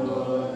Buddha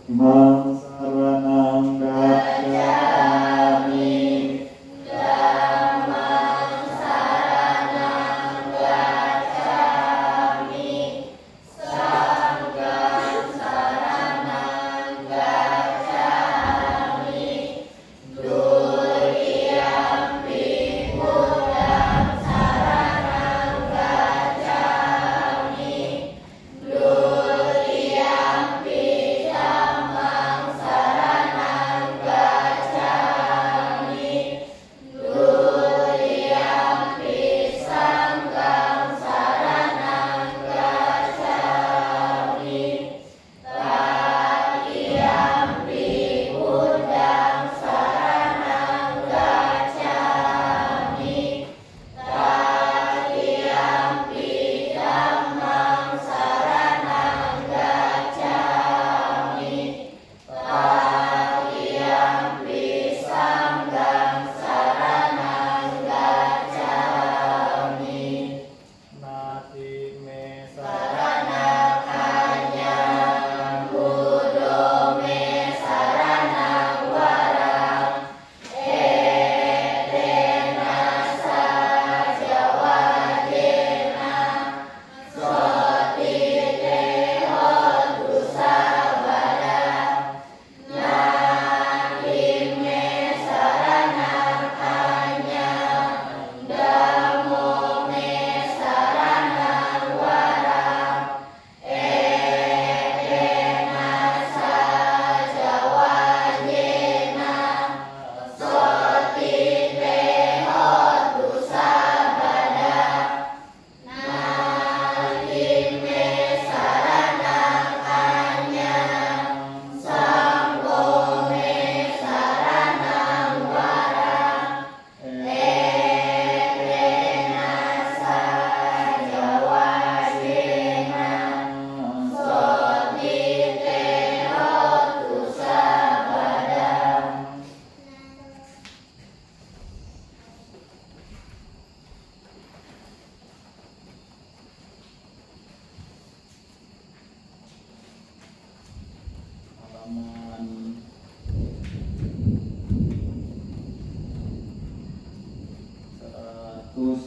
Mang saranang gacchami. Dhammang saranang gacchami. Sanghang saranang gacchami. Dutiyampi buddhang saranang gacchami. Dutiyampi dhammang saranang gacchami. Dutiyampi sanghang saranang gacchami. Tatiyampi buddhang saranang gacchami. Tatiyampi dhammang saranang gacchami. Tatiyampi sanghang saranang gacchami. Nati me Saranang anyang buddho me saranang warang. Etena saja wajena. Sotite hotu sabada. Nati me saranang anyang. Dhammo me saranang warang. Etena saja wajena. Sotite hotu sabada. Nati me saranang anyang. Sangho me saranang warang. Etena saja wajena. Sotite hotu sabada. halaman 174.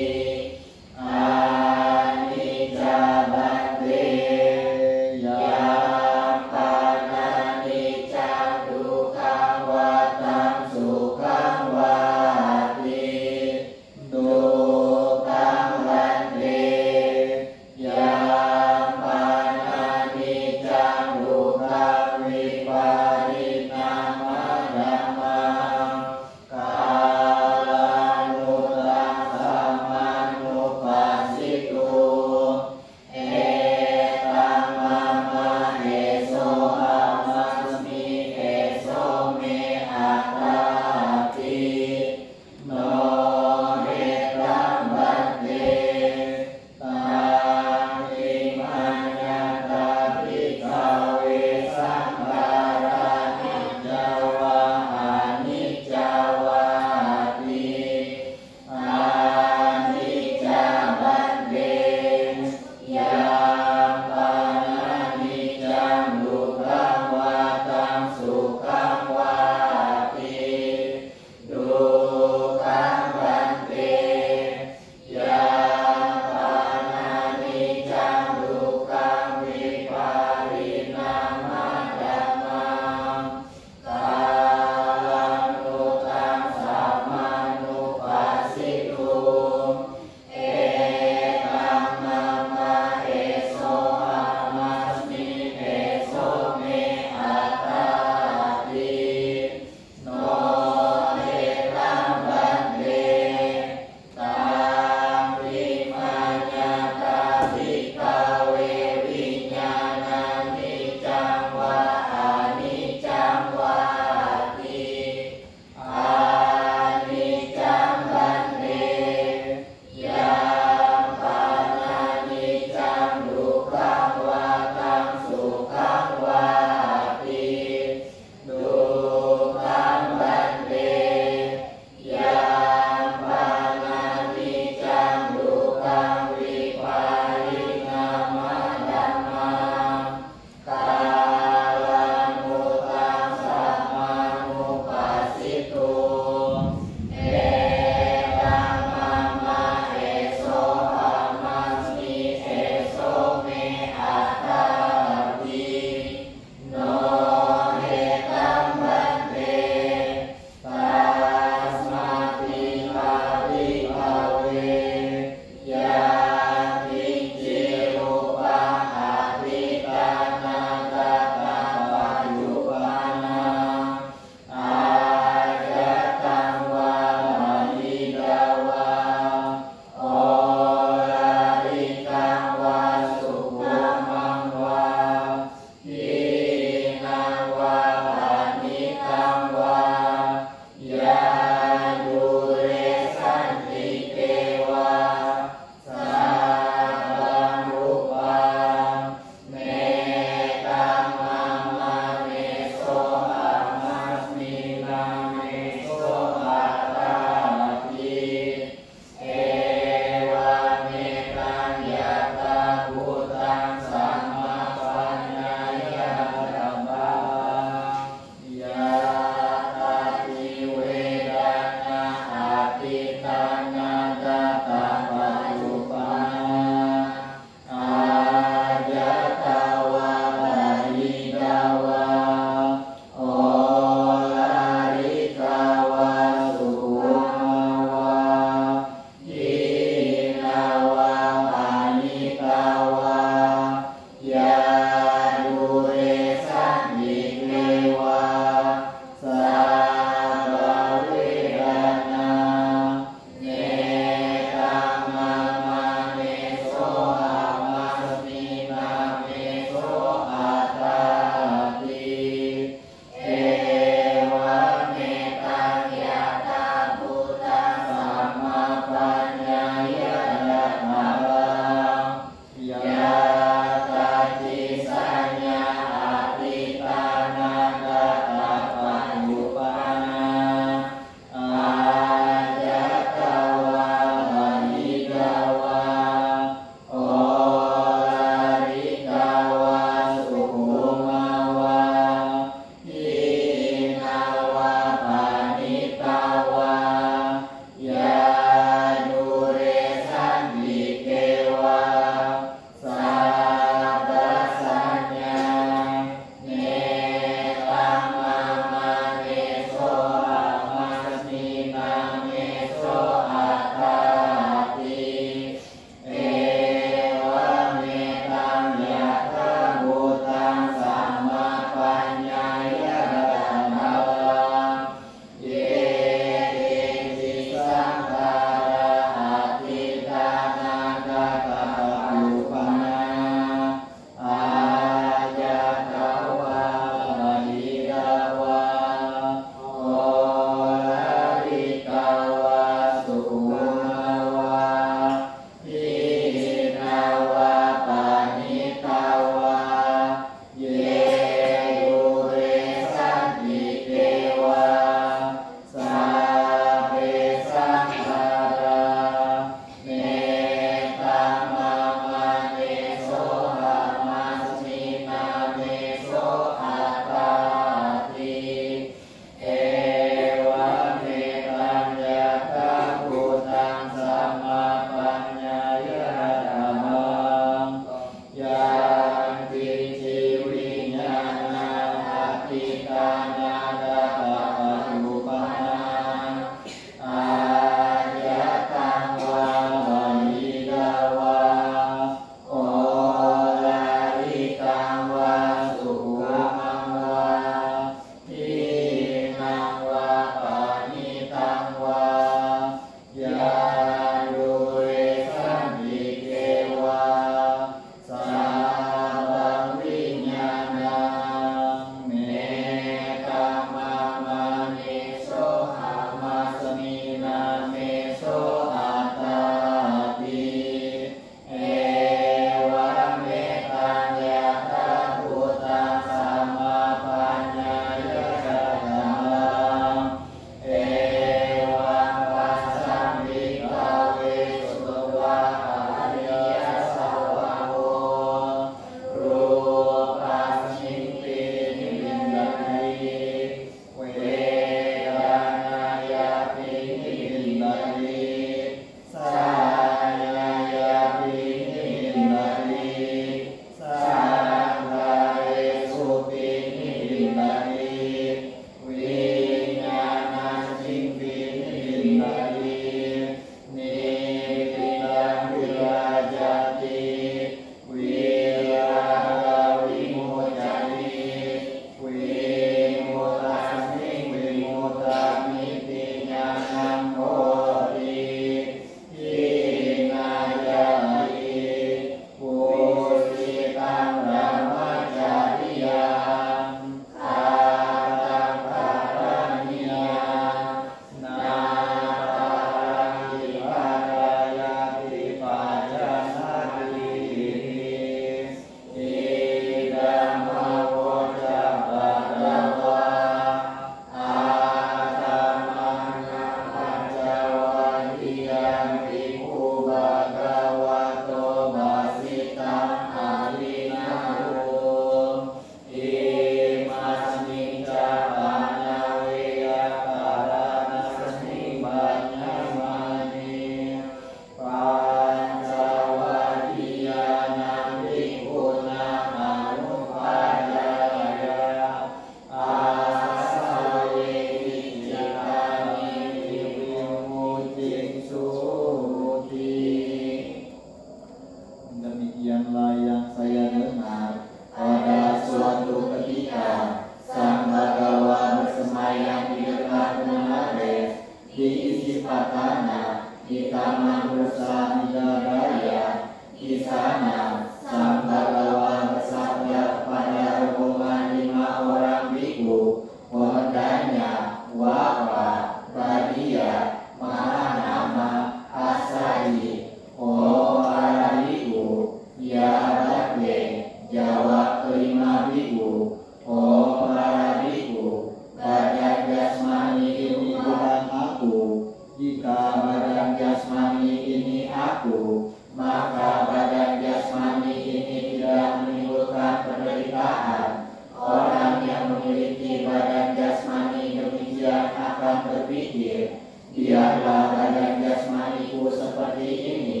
maka badan jasmani ini tidak menimbulkan penderitaan. Orang yang memiliki badan jasmani demikian akan berpikir, biarlah badan jasmaniku seperti ini,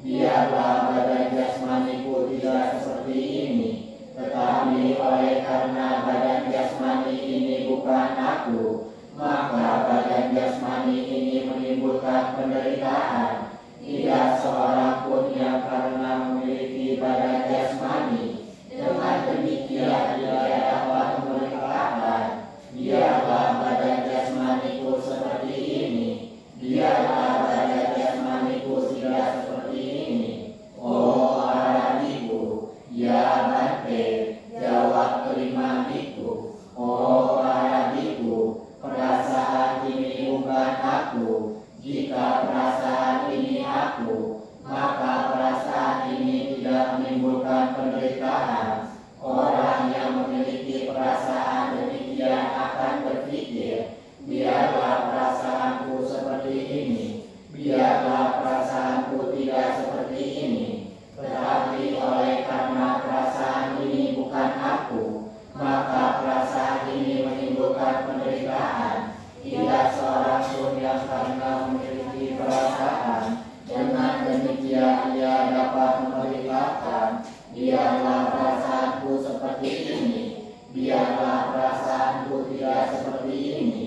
biarlah badan jasmaniku tidak seperti ini. Tetapi oleh karena badan jasmani ini bukan aku, maka badan jasmani ini menimbulkan penderitaan. Tidak seorang pun yang karena memiliki badan jasmani dengan demikian dia dapat memerintahkan, biarlah badan jasmaniku seperti ini, biarlah badan jasmaniku tidak seperti ini. Oh para biku, ya Bante, jawab kelima biku. Oh para biku, perasaan ini bukan aku. Jika perasaan ini aku, maka perasaan ini tidak menimbulkan penderitaan. Orang yang memiliki perasaan demikian akan berpikir, biarlah perasaanku seperti ini, biarlah perasaanku tidak seperti ini. Tetapi oleh karena perasaan ini bukan aku, maka perasaan ini menimbulkan penderitaan. Tidak seorang pun yang karena memiliki perasaan dengan demikian dia dapat memerintahkan, biarlah perasaanku seperti ini, biarlah perasaanku tidak seperti ini.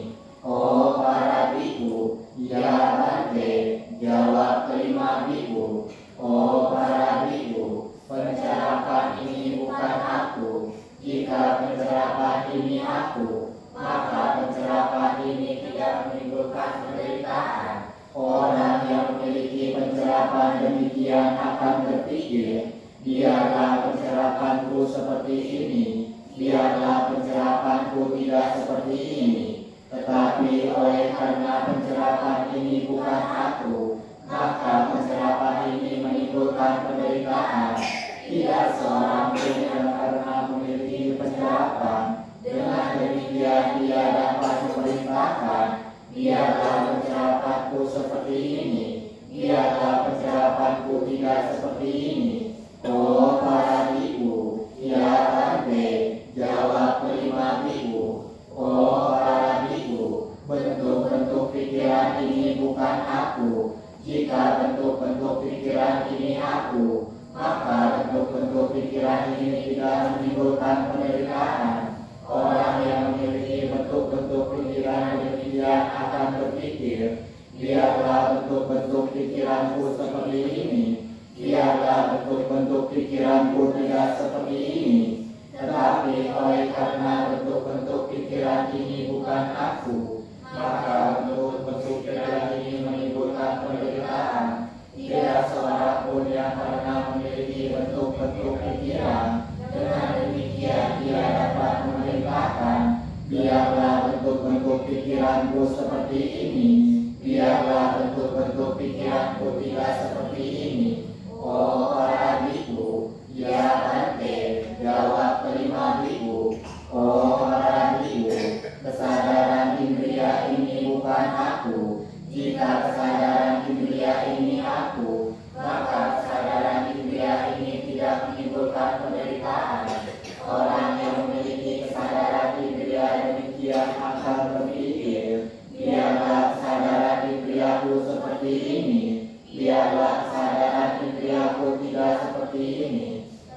Oh para biku, ya Bante, jawab kelima biku. Oh para biku, pencerahan ini bukan aku. Jika pencerahan ini aku, maka pencerahan ini tidak menimbulkan penderitaan. Orang yang memiliki pencerahan demikian akan berpikir, biarlah pencerahanku seperti ini, biarlah pencerahanku tidak seperti ini. Tetapi oleh karena pencerahan ini bukan aku, maka pencerahan ini menimbulkan penderitaan. Tidak seorang pun yang karena memiliki pencerahan dengan demikian dia dapat memerintahkan, biarlah pencerahanku seperti ini, biarlah pencerahanku tidak seperti ini. Oh para biku, ya Bante, jawab kelima biku. Oh para biku, bentuk-bentuk pikiran ini bukan aku. Jika bentuk-bentuk pikiran ini aku, maka bentuk-bentuk pikiran ini tidak menimbulkan penderitaan. Orang yang memiliki bentuk-bentuk pikiran demikian akan berpikir, biarlah bentuk-bentuk pikiranku seperti ini, biarlah bentuk-bentuk pikiranku tidak seperti ini. Tetapi oleh karena bentuk-bentuk pikiran ini bukan aku, maka bentuk-bentuk pikiran ini menimbulkan penderitaan. Tidak seorang pun yang karena memiliki bentuk-bentuk pikiran dengan demikian dia dapat memerintahkan, biarlah bentuk-bentuk pikiranku seperti ini, biarlah bentuk-bentuk pikiranku tidak seperti ini. Oh para biku, ya Bante, jawab kelima biku. Oh para biku, kesadaran indria ini bukan aku. Jika kesadaran indria ini aku, maka kesadaran indria ini tidak menimbulkan penderitaan. Orang yang memiliki kesadaran indria demikian akan berpikir, biarlah kesadaran indriaku seperti ini, biarlah kesadaran indriaku tidak seperti ini.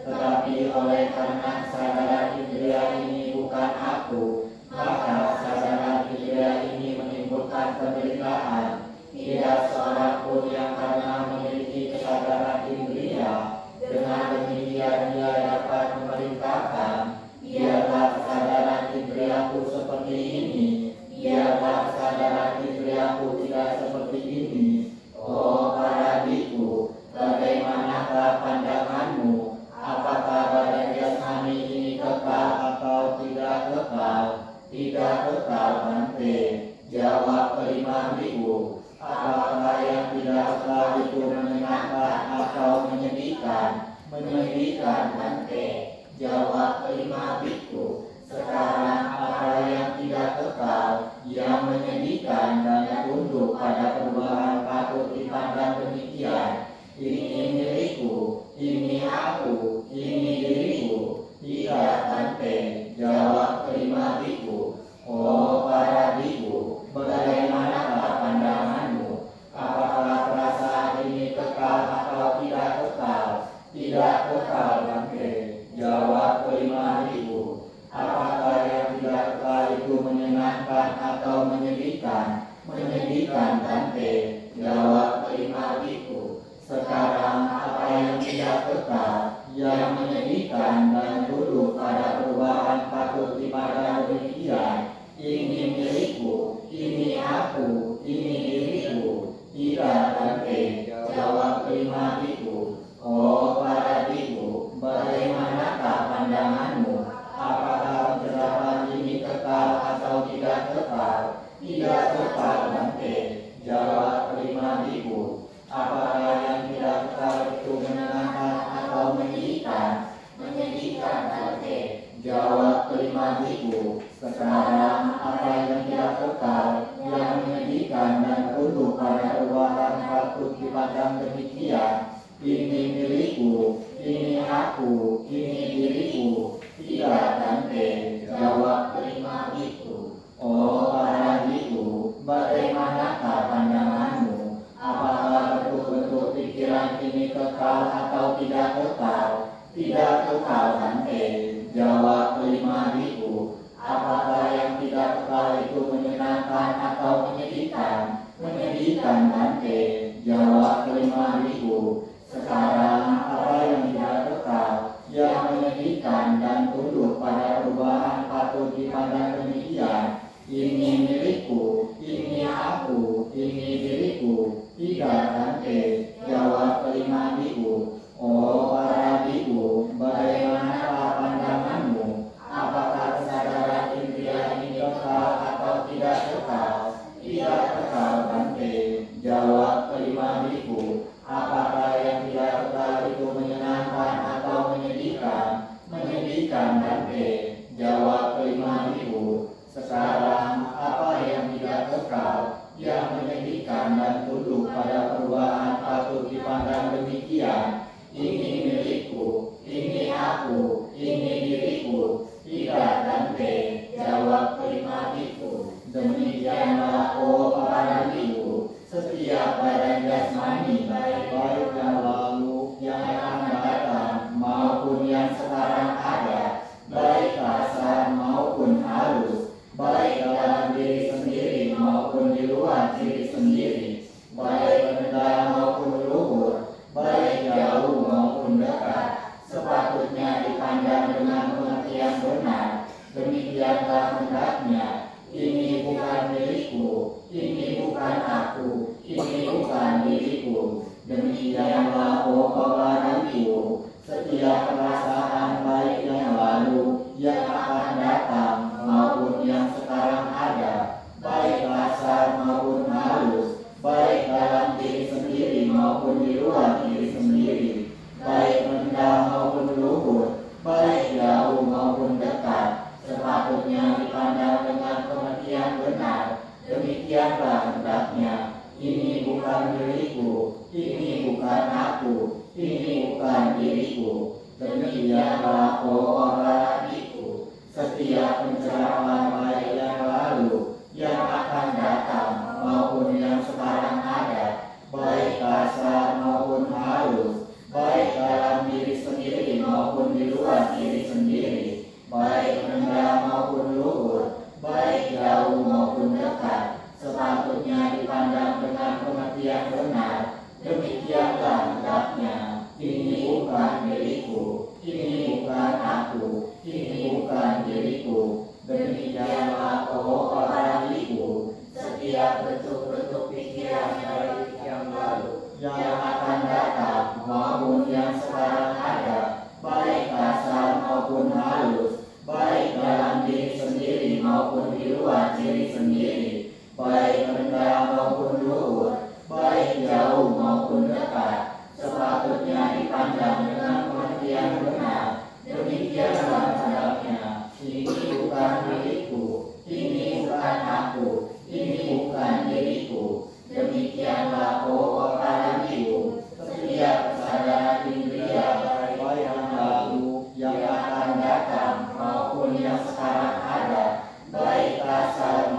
Tetapi oleh karena kesadaran indria ini bukan aku, maka kesadaran indria ini menimbulkan penderitaan. Tidak seorang pun yang karena memiliki kesadaran indria dengan demikian dia dapat memerintahkan, biarlah kesadaran indriaku seperti ini, biarlah kesadaran indriaku tidak seperti ini. Oh para biku, bagaimanakah pandanganmu? Apakah badan jasmani ini kekal atau tidak kekal? Tidak kekal Bante, jawab kelima biku. Apakah yang tidak kekal itu menyenangkan atau menyedihkan? Menyedihkan Bante, jawab kelima biku. Sekarang apa yang tidak kekal, yang menyedihkan dan tunduk pada perubahan patut dipandang demikian. Ini tidak kekal Bante. Jawab kelima biku, apakah yang tidak kekal itu menyenangkan atau menyedihkan? Menyedihkan Bante. Jawab kelima biku, sekarang apa yang tidak kekal, yang menyedihkan dan duduk pada perubahan patut dipandang demikian. Ini milikku, ini aku, ini diriku. Tidak Bante. Jawab kelima biku, oh para biku, bagaimanakah pandanganmu? Apakah pencerahan ini kekal atau tidak kekal? Tidak kekal Bante. Jawab kelima biku, apakah yang tidak kekal itu menyenangkan atau menyedihkan? Menyedihkan Bante. Jawab kelima biku, sekarang apa yang tidak kekal, yang menyedihkan dan tunduk pada perubahan patut dipandang demikian. Ini milikku, ini aku, ini diriku. Tidak Bante. Jawab kelima biku, oh para biku, bagaimanakah pandanganmu? Apakah bentuk-bentuk pikiran ini kekal atau tidak kekal? Tidak kekal Bante. Jawab kelima biku, apakah yang tidak kekal itu menyenangkan atau menyedihkan? Menyedihkan Bante. Jawab kelima biku, sekarang apa yang tidak kekal, yang menyedihkan dan tunduk pada perubahan patut dipandang demikian. Ini milikku, ini aku, ini diriku. Tidak Bante. Jawab kelima biku, oh para biku, bagaimanakah pandanganmu? Apakah kesadaran indria ini kekal atau tidak kekal? Tidak kekal Bante. Jawab kelima biku, apakah yang tidak kekal itu menyenangkan atau menyedihkan? Menyedihkan Bante. Jawab kelima biku, sekarang apa yang tidak kekal, yang menyedihkan dan tunduk pada perubahan patut dipandang demikian. Ini milikku, ini aku, ini diriku. Tidak Bante. Jawab kelima biku, demikianlah oh para biku, setiap badan jasmani, baik yang lalu, yang akan datang, maupun yang sekarang ada, baik kasar maupun halus, baik dalam diri sendiri maupun di luar diri sendiri, baik rendah maupun luhur, baik jauh maupun dekat, sepatutnya dipandang dengan pengertian benar. Demikianlah hendaknya. Ini bukan milikku, ini bukan aku, ini bukan diriku. Demikianlah oh para biku, setiap perasaan baik yang lalu, yang akan datang maupun yang sekarang ada, baik kasar maupun halus, baik dalam diri sendiri maupun di luar diri sendiri, baik rendah maupun luhur, baik jauh maupun dekat, sepatutnya dipandang dengan pengertian benar. Demikianlah hendaknya. Ini bukan milikku, ini bukan aku, ini bukan diriku. Demikianlah oh para biku, setiap pencerahan baik yang lalu, yang akan datang maupun yang sekarang ada, baik kasar maupun halus, baik dalam diri sendiri maupun di luar diri sendiri, baik rendah maupun luhur, baik jauh maupun dekat, sepatutnya dipandang dengan pengertian benar. Demikianlah hendaknya. Ini bukan diriku, ini bukan aku, ini bukan diriku. Demikianlah oh para biku, setiap bentuk-bentuk pikiran baik yang lalu, yang akan datang maupun yang sekarang ada, baik kasar maupun halus, baik dalam diri sendiri maupun di luar diri sendiri, baik rendah maupun luhur, baik jauh maupun dekat, sepatutnya dipandang dengan pengertian benar. Demikianlah hendaknya. Ini bukan milikku, ini bukan aku, ini bukan diriku. Demikianlah oh para biku, setiap kesadaran indria baik yang lalu, yang akan datang maupun yang sekarang ada, baik kasar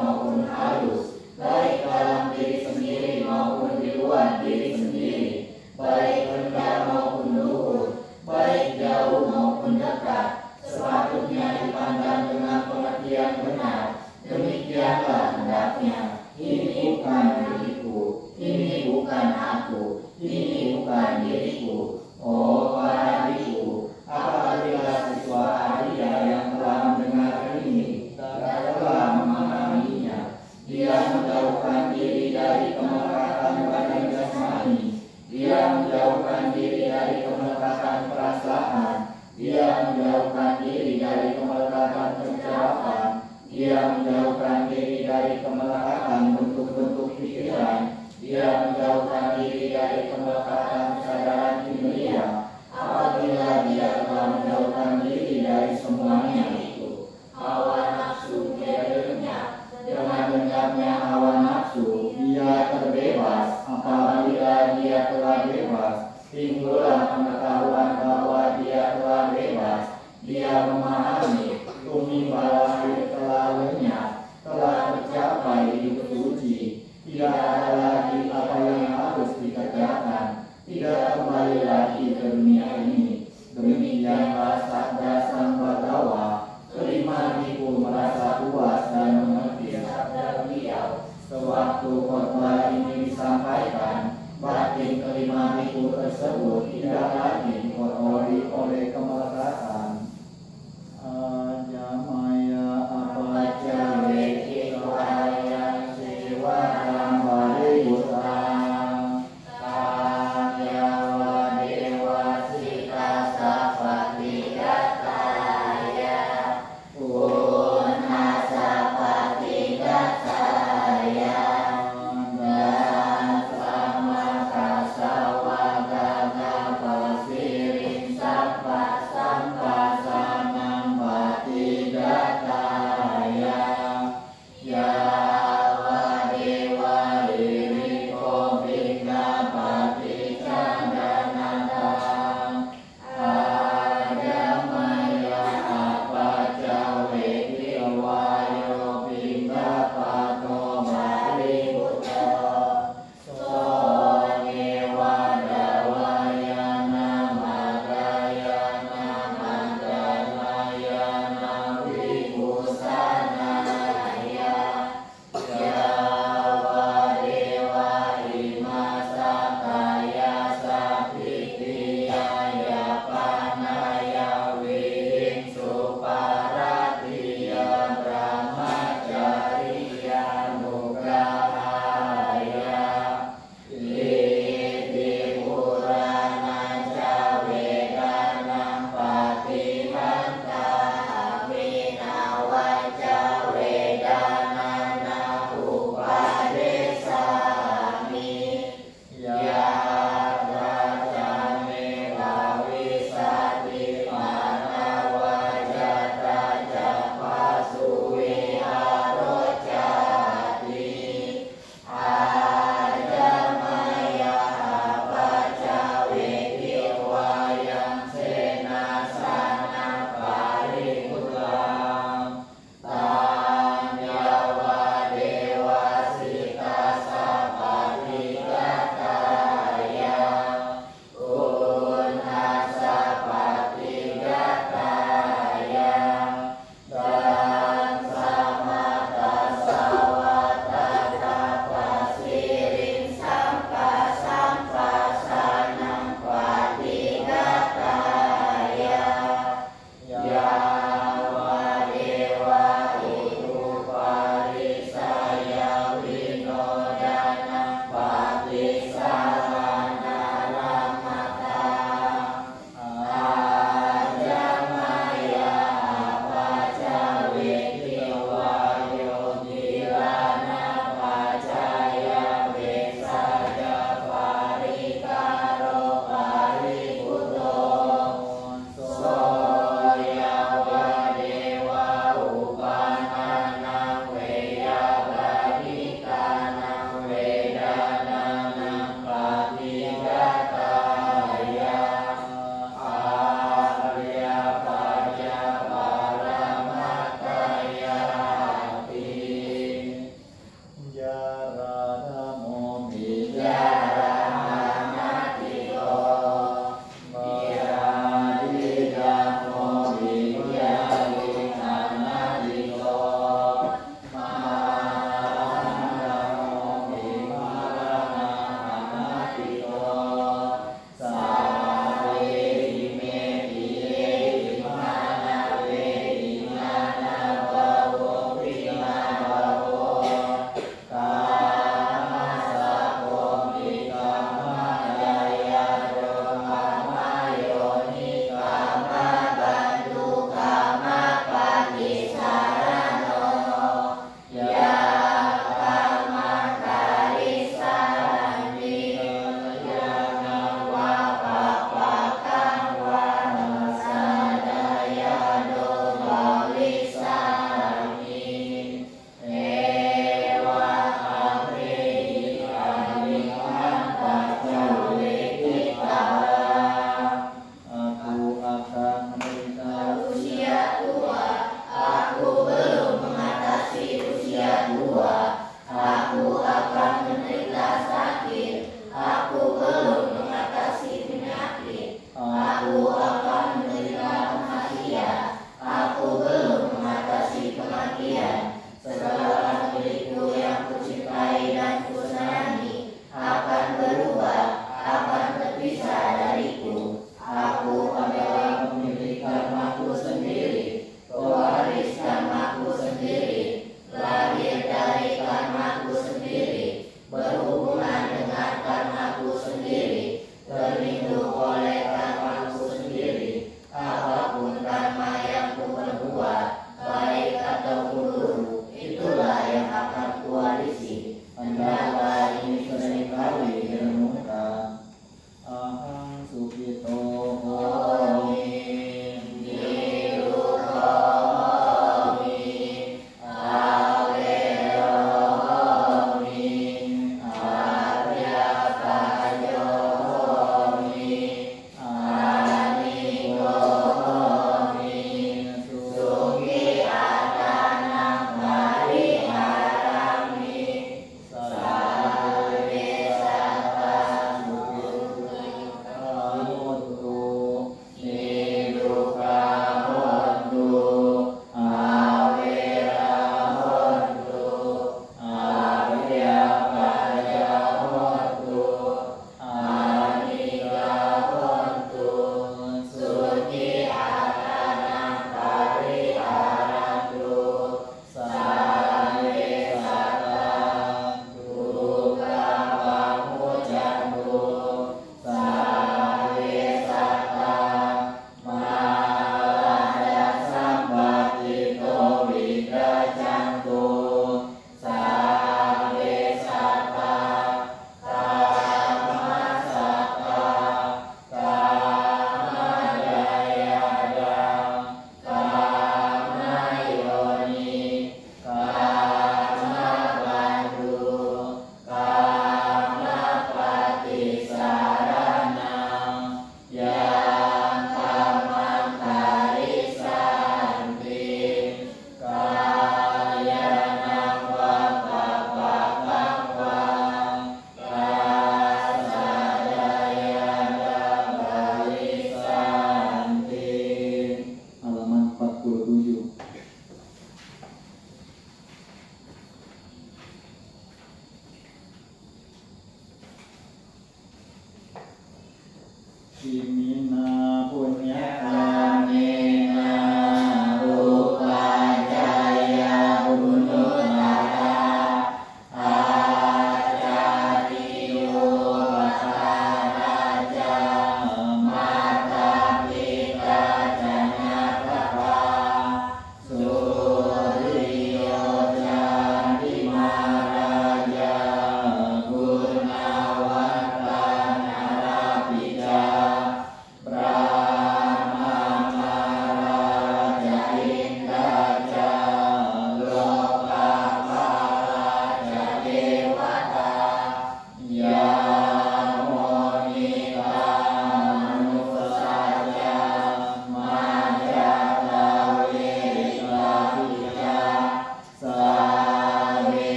dari kemelekatan pencerahan. Dia menjauhkan diri dari kemelekatan bentuk-bentuk pikiran. Dia menjauhkan diri dari kemelekatan kesadaran indria. Apabila dia telah menjauhkan diri dari semuanya itu, hawa nafsu menjadi lenyap. Dengan lenyapnya hawa nafsu, dia terbebas. Apabila dia telah bebas, timbullah pengetahuan bahwa dia telah bebas. Dia memahami tumimbalan telah lenyap.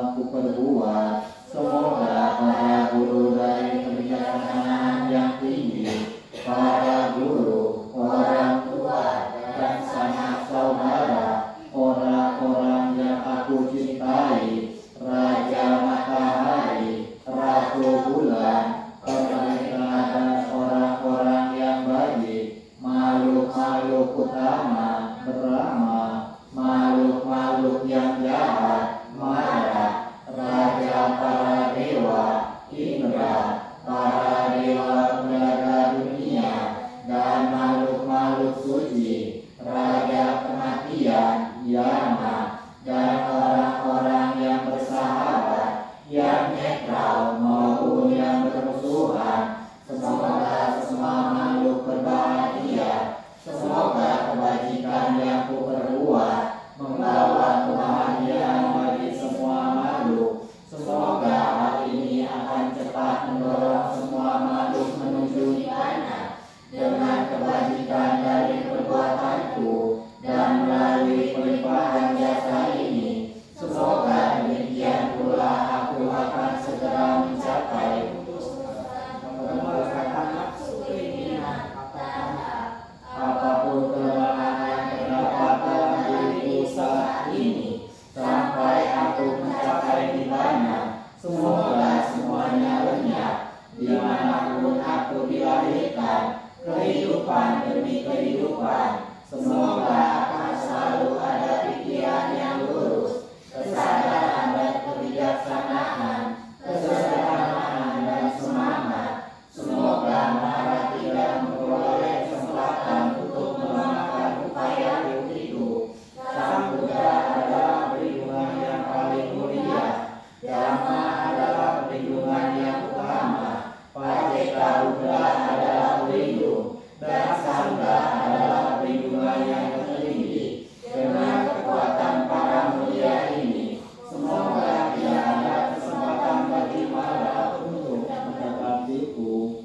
telah kuperbuat. Semoga para guru dari kebijaksanaan yang tinggi, para guru, orang tua, dan sanak saudara, orang-orang yang aku cintai, Raja Matahari, Ratu Bulan, pemerintah dan orang-orang yang baik, makhluk-makhluk utama, Brahma, makhluk-makhluk yang jahat, Mara, Raja para dewa, Indra, para dewa penjaga dunia, dan makhluk-makhluk suci, Raja kematian, Yama, dan orang-orang yang bersahabat, yang netral maupun yang bermusuhan. Semoga semua makhluk berbahagia. Semoga kebajikan yang kuperbuat membawa kebahagiaan bagi semua makhluk. Semoga hal ini akan cepat mendorong semua makhluk menuju nirvana dengan kebajikan dari perbuatanku dan melalui pelimpahan jasa ini. Semoga demikian pula aku akan segera mencapai kemerdekaan nafsu keinginan apapun kelemahan yang terdapat dalam diriku saat ini sampai aku mencapai nirvana. Semoga semuanya lenyap dimanapun aku dilahirkan, kehidupan demi kehidupan. Semoga akan selalu ada pikiran yang lurus, kesadaran dan kebijaksanaan, kesederhanaan dan semangat. Semoga Mara tidak memperoleh kesempatan untuk memakan upaya itu. Sang Buddha adalah perlindungan yang paling mulia. Dhamma adalah perlindungan yang utama. Paceka Buddha adalah pelindung, dan Sangha adalah perlindungan yang tertinggi. Dengan kekuatan para mulia ini, semoga tidak ada kesempatan bagi Mara untuk mendapatiku.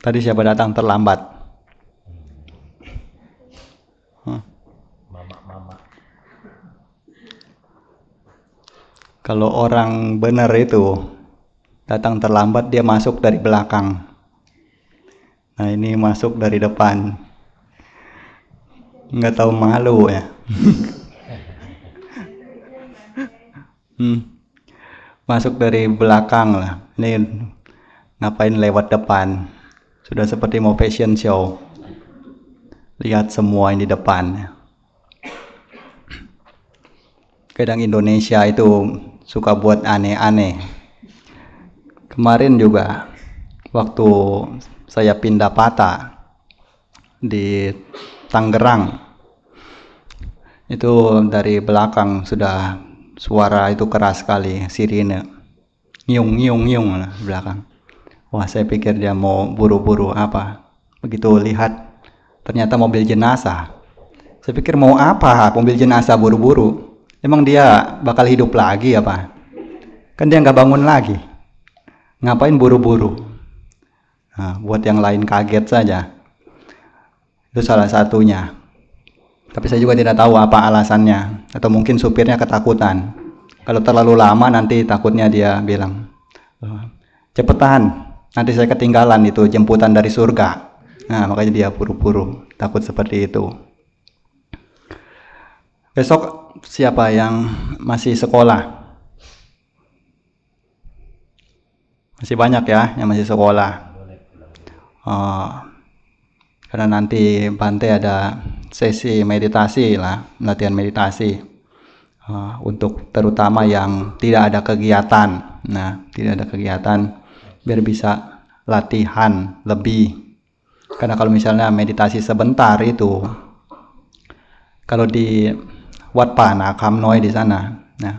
Tadi siapa datang terlambat? Mama. Kalau orang benar itu datang terlambat, dia masuk dari belakang. Nah, ini masuk dari depan. Nggak tahu malu ya. Masuk dari belakang lah. Ini ngapain lewat depan? Sudah seperti mau fashion show. Lihat semua yang di depan. Kadang Indonesia itu suka buat aneh-aneh. Kemarin juga waktu saya pindah patah di Tangerang, itu dari belakang sudah suara itu keras sekali, sirine, nyung lah belakang. Wah, saya pikir dia mau buru-buru apa. Begitu lihat, ternyata mobil jenazah. Saya pikir mau apa mobil jenazah buru-buru? Emang dia bakal hidup lagi apa? Kan dia nggak bangun lagi. Ngapain buru-buru? Nah, buat yang lain kaget saja. Itu salah satunya. Tapi saya juga tidak tahu apa alasannya. Atau mungkin supirnya ketakutan. Kalau terlalu lama nanti takutnya dia bilang, cepetan, nanti saya ketinggalan itu jemputan dari surga. Nah, makanya dia buru-buru, takut seperti itu. Besok siapa yang masih sekolah? Masih banyak ya yang masih sekolah. Karena nanti Bante ada sesi meditasi lah, latihan meditasi. Untuk terutama yang tidak ada kegiatan. Nah, tidak ada kegiatan biar bisa latihan lebih. Karena kalau misalnya meditasi sebentar itu, kalau di Wat Pa Nakham Noi di sana, nah,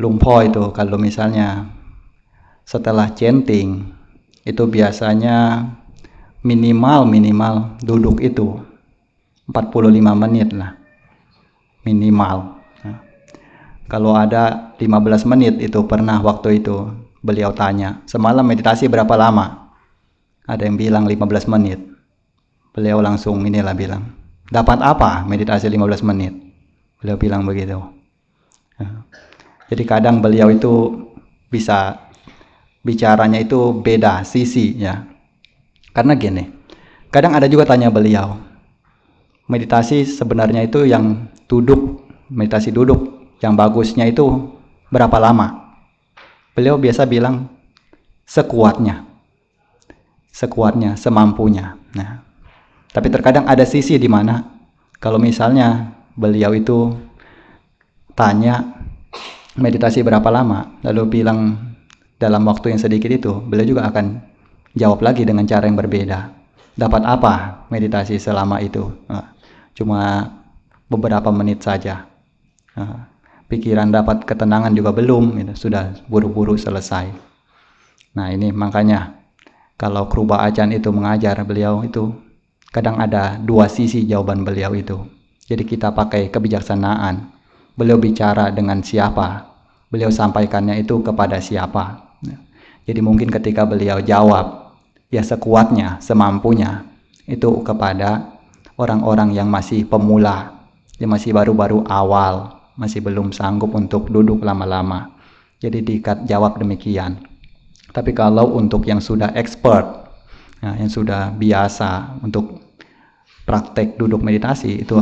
Lungpo itu kalau misalnya setelah chanting itu biasanya minimal duduk itu 45 menit lah minimal. Kalau ada 15 menit itu pernah waktu itu beliau tanya, semalam meditasi berapa lama? Ada yang bilang 15 menit. Beliau langsung inilah bilang, dapat apa meditasi 15 menit? Beliau bilang begitu. Jadi kadang beliau itu bisa bicaranya itu beda sisi ya. Karena gini, kadang ada juga tanya beliau, meditasi sebenarnya itu yang duduk, meditasi duduk yang bagusnya itu berapa lama? Beliau biasa bilang sekuatnya, semampunya. Nah, tapi terkadang ada sisi di mana kalau misalnya beliau itu tanya meditasi berapa lama, lalu bilang dalam waktu yang sedikit itu, beliau juga akan jawab lagi dengan cara yang berbeda. Dapat apa meditasi selama itu? Cuma beberapa menit saja. Pikiran dapat ketenangan juga belum, gitu. Sudah buru-buru selesai. Nah ini makanya kalau Kruba Ajan itu mengajar beliau itu kadang ada dua sisi jawaban beliau itu. Jadi kita pakai kebijaksanaan. Beliau bicara dengan siapa, beliau sampaikannya itu kepada siapa. Jadi mungkin ketika beliau jawab ya sekuatnya, semampunya itu kepada orang-orang yang masih pemula, yang masih baru-baru awal, masih belum sanggup untuk duduk lama-lama. Jadi dijawab demikian. Tapi kalau untuk yang sudah expert, yang sudah biasa untuk praktek duduk meditasi, itu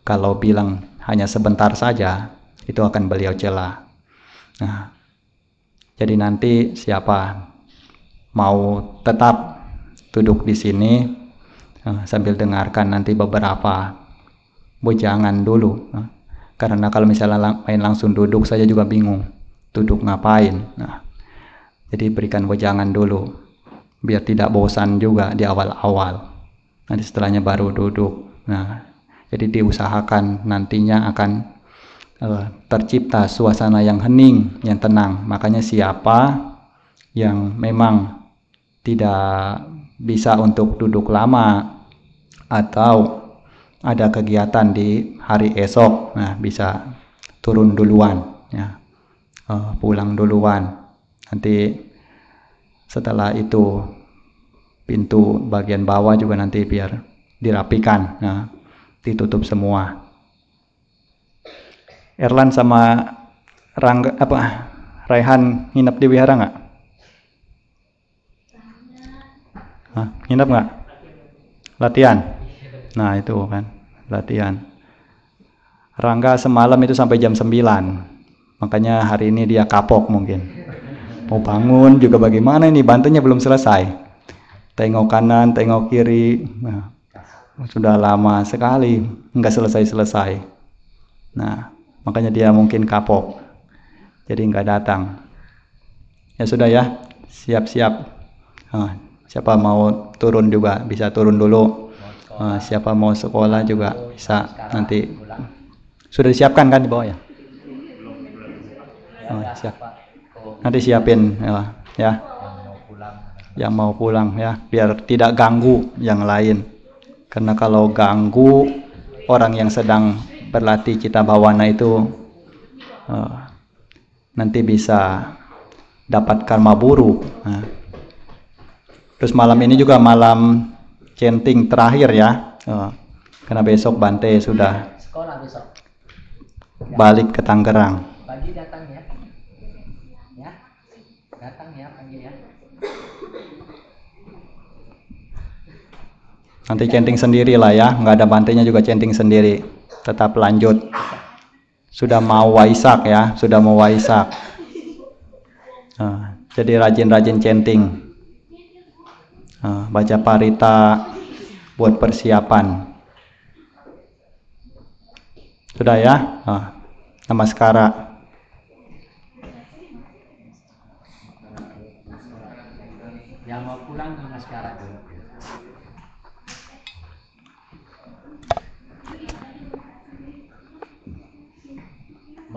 kalau bilang hanya sebentar saja, itu akan beliau cela. Nah, jadi nanti siapa mau tetap duduk di sini sambil dengarkan nanti beberapa wejangan dulu. Karena kalau misalnya main langsung duduk saja juga bingung duduk ngapain. Nah, jadi berikan wejangan dulu biar tidak bosan juga di awal-awal. Nanti setelahnya baru duduk. Nah, jadi diusahakan nantinya akan tercipta suasana yang hening, yang tenang. Makanya siapa yang memang tidak bisa untuk duduk lama atau ada kegiatan di hari esok, nah bisa turun duluan, ya, pulang duluan. Nanti setelah itu pintu bagian bawah juga nanti biar dirapikan, nah, ditutup semua. Erlan sama Rangga Raihan nginep di wihara nggak? Nginep nggak? Latihan. Nah itu kan latihan. Rangga semalam itu sampai jam 9. Makanya hari ini dia kapok mungkin. Mau bangun juga bagaimana ini, bantunya belum selesai. Tengok kanan, tengok kiri. Nah, sudah lama sekali nggak selesai-selesai. Nah, makanya dia mungkin kapok. Jadi nggak datang. Ya sudah ya, siap-siap. Siapa mau turun juga bisa turun dulu. Siapa mau sekolah juga bisa nanti. Sudah disiapkan kan di bawah ya? Siap. Nanti siapin ya. Yang mau pulang ya, biar tidak ganggu yang lain. Karena kalau ganggu orang yang sedang berlatih cita bawana itu nanti bisa dapat karma buruk. Terus malam ini juga malam chanting terakhir ya, karena besok Bante sudah Sekolah besok. balik ke Tangerang. Pagi datang ya. Ya. Datang ya pagi ya. Nanti chanting sendiri lah ya, nggak ada bantainya juga chanting sendiri. Tetap lanjut. Sudah mau Waisak ya, sudah mau Waisak. Nah, jadi rajin-rajin chanting. Nah, baca parita buat persiapan. Sudah ya? Nah, namaskara. Yang mau pulang namaskara dulu.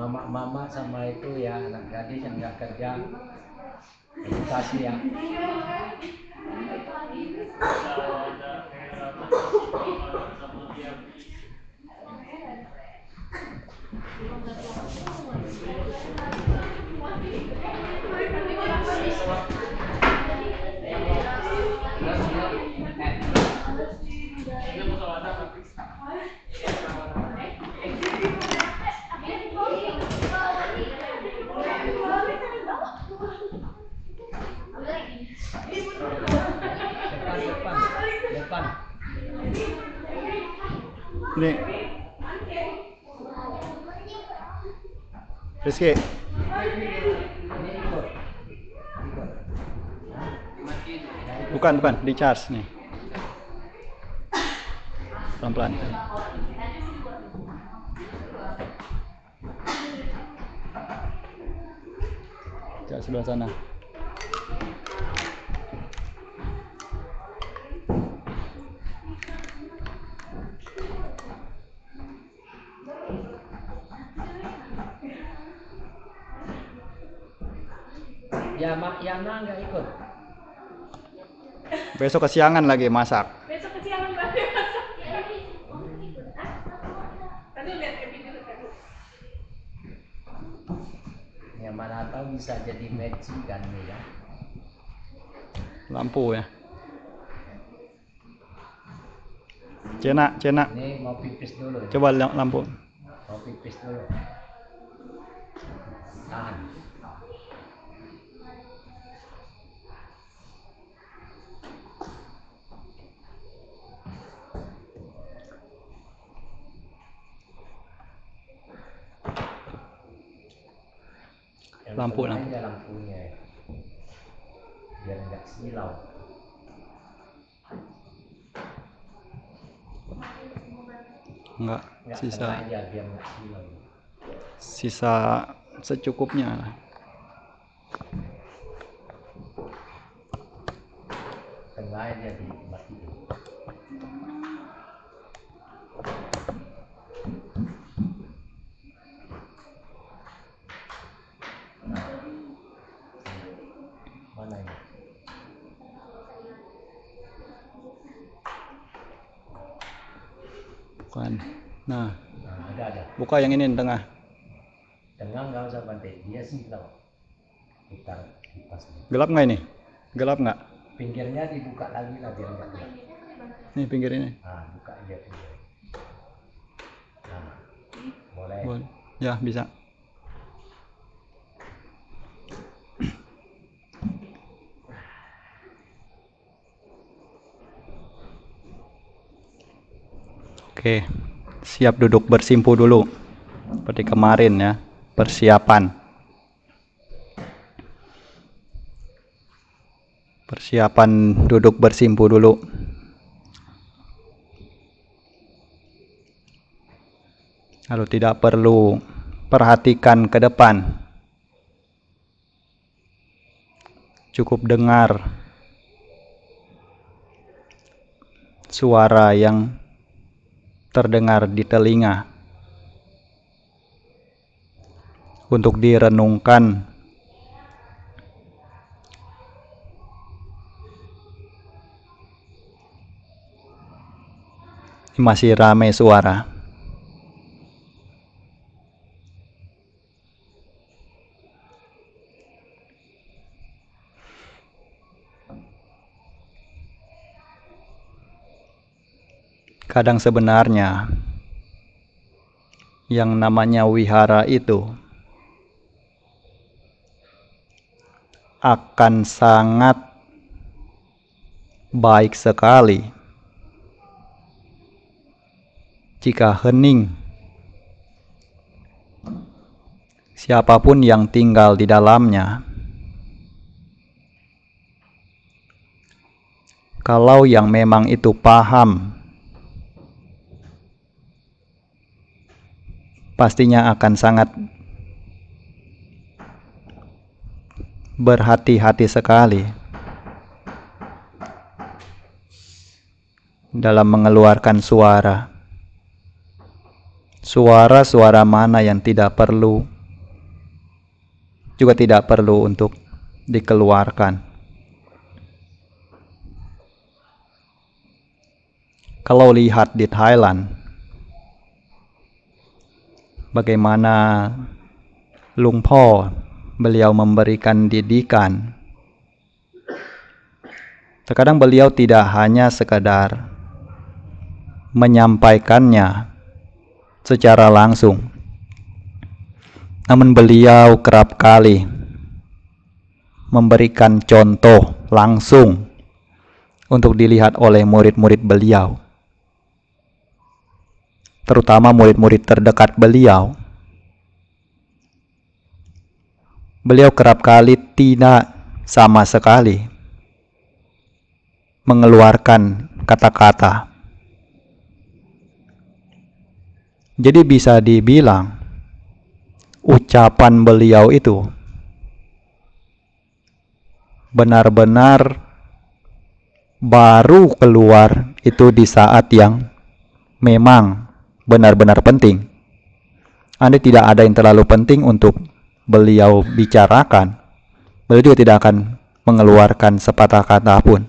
Mama sama itu ya, anak gadis yang nggak kerja, edukasi ya. Depan. Ini Rizky. Bukan, di charge nih. Pelan-pelan. Charge sebelah sana. Ya, Mak Yana nggak ikut. Besok kesiangan lagi masak. Besok kesiangan lagi masak. Tadi lihat Ebi dulu tadi. Yang mana tahu bisa jadi matching kan ya. Lampu ya. Cena. Ini mau pipis dulu. Coba lampu. Mau pipis dulu. Tahan. Lampu. Aja lampunya biar nggak silau. Enggak, sisa aja biar nggak silau. Sisa secukupnya. Tengah aja dimatiin. Mana ini? Bukan. Nah, Ada. buka yang ini tengah. Tengah nggak usah bantai, dia silau. Putar kipas. Gelap nggak ini? Gelap nggak? Pinggirnya dibuka lagi lah biar nggak gelap. Nih pinggir ini. Buka aja pinggir. Boleh. Boleh. Ya, bisa. Oke, siap duduk bersimpu dulu. Seperti kemarin ya, persiapan. Persiapan duduk bersimpu dulu. Lalu tidak perlu perhatikan ke depan. Cukup dengar suara yang terdengar di telinga untuk direnungkan. Masih ramai suara. Kadang sebenarnya yang namanya wihara itu akan sangat baik sekali jika hening, siapapun yang tinggal di dalamnya, kalau yang memang itu paham, pastinya akan sangat berhati-hati sekali dalam mengeluarkan suara. Suara-suara mana yang tidak perlu, juga tidak perlu untuk dikeluarkan. Kalau lihat di Thailand, bagaimana Luang Po beliau memberikan didikan. Terkadang beliau tidak hanya sekadar menyampaikannya secara langsung, namun beliau kerap kali memberikan contoh langsung untuk dilihat oleh murid-murid beliau, terutama murid-murid terdekat beliau. Beliau kerap kali tidak sama sekali mengeluarkan kata-kata. Jadi bisa dibilang ucapan beliau itu benar-benar baru keluar itu di saat yang memang benar-benar penting. Andai tidak ada yang terlalu penting untuk beliau bicarakan, beliau juga tidak akan mengeluarkan sepatah kata pun.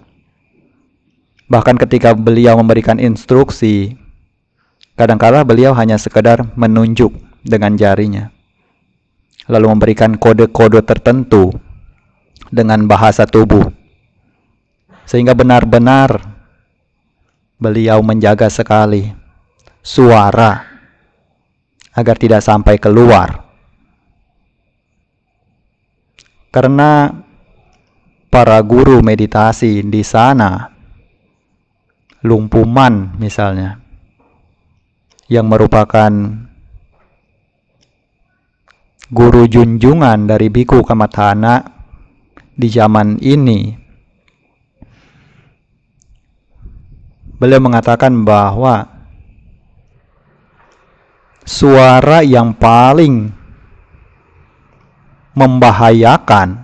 Bahkan ketika beliau memberikan instruksi, kadang-kala beliau hanya sekedar menunjuk dengan jarinya, lalu memberikan kode-kode tertentu dengan bahasa tubuh, sehingga benar-benar beliau menjaga sekali suara agar tidak sampai keluar. Karena para guru meditasi di sana, Luang Pu Man misalnya, yang merupakan guru junjungan dari Bhikkhu Kamathana di zaman ini, beliau mengatakan bahwa suara yang paling membahayakan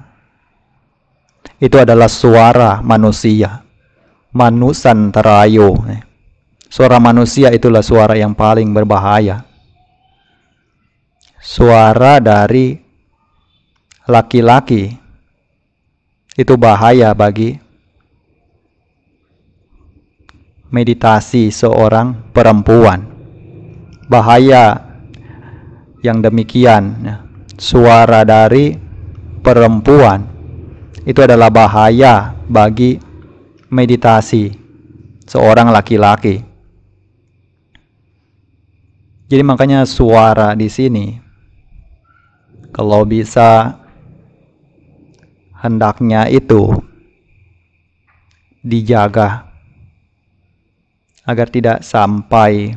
itu adalah suara manusia, manusantarayo. Suara manusia itulah suara yang paling berbahaya. Suara dari laki-laki itu bahaya bagi meditasi seorang perempuan. Bahaya yang demikian, suara dari perempuan itu adalah bahaya bagi meditasi seorang laki-laki. Jadi makanya suara di sini kalau bisa hendaknya itu dijaga agar tidak sampai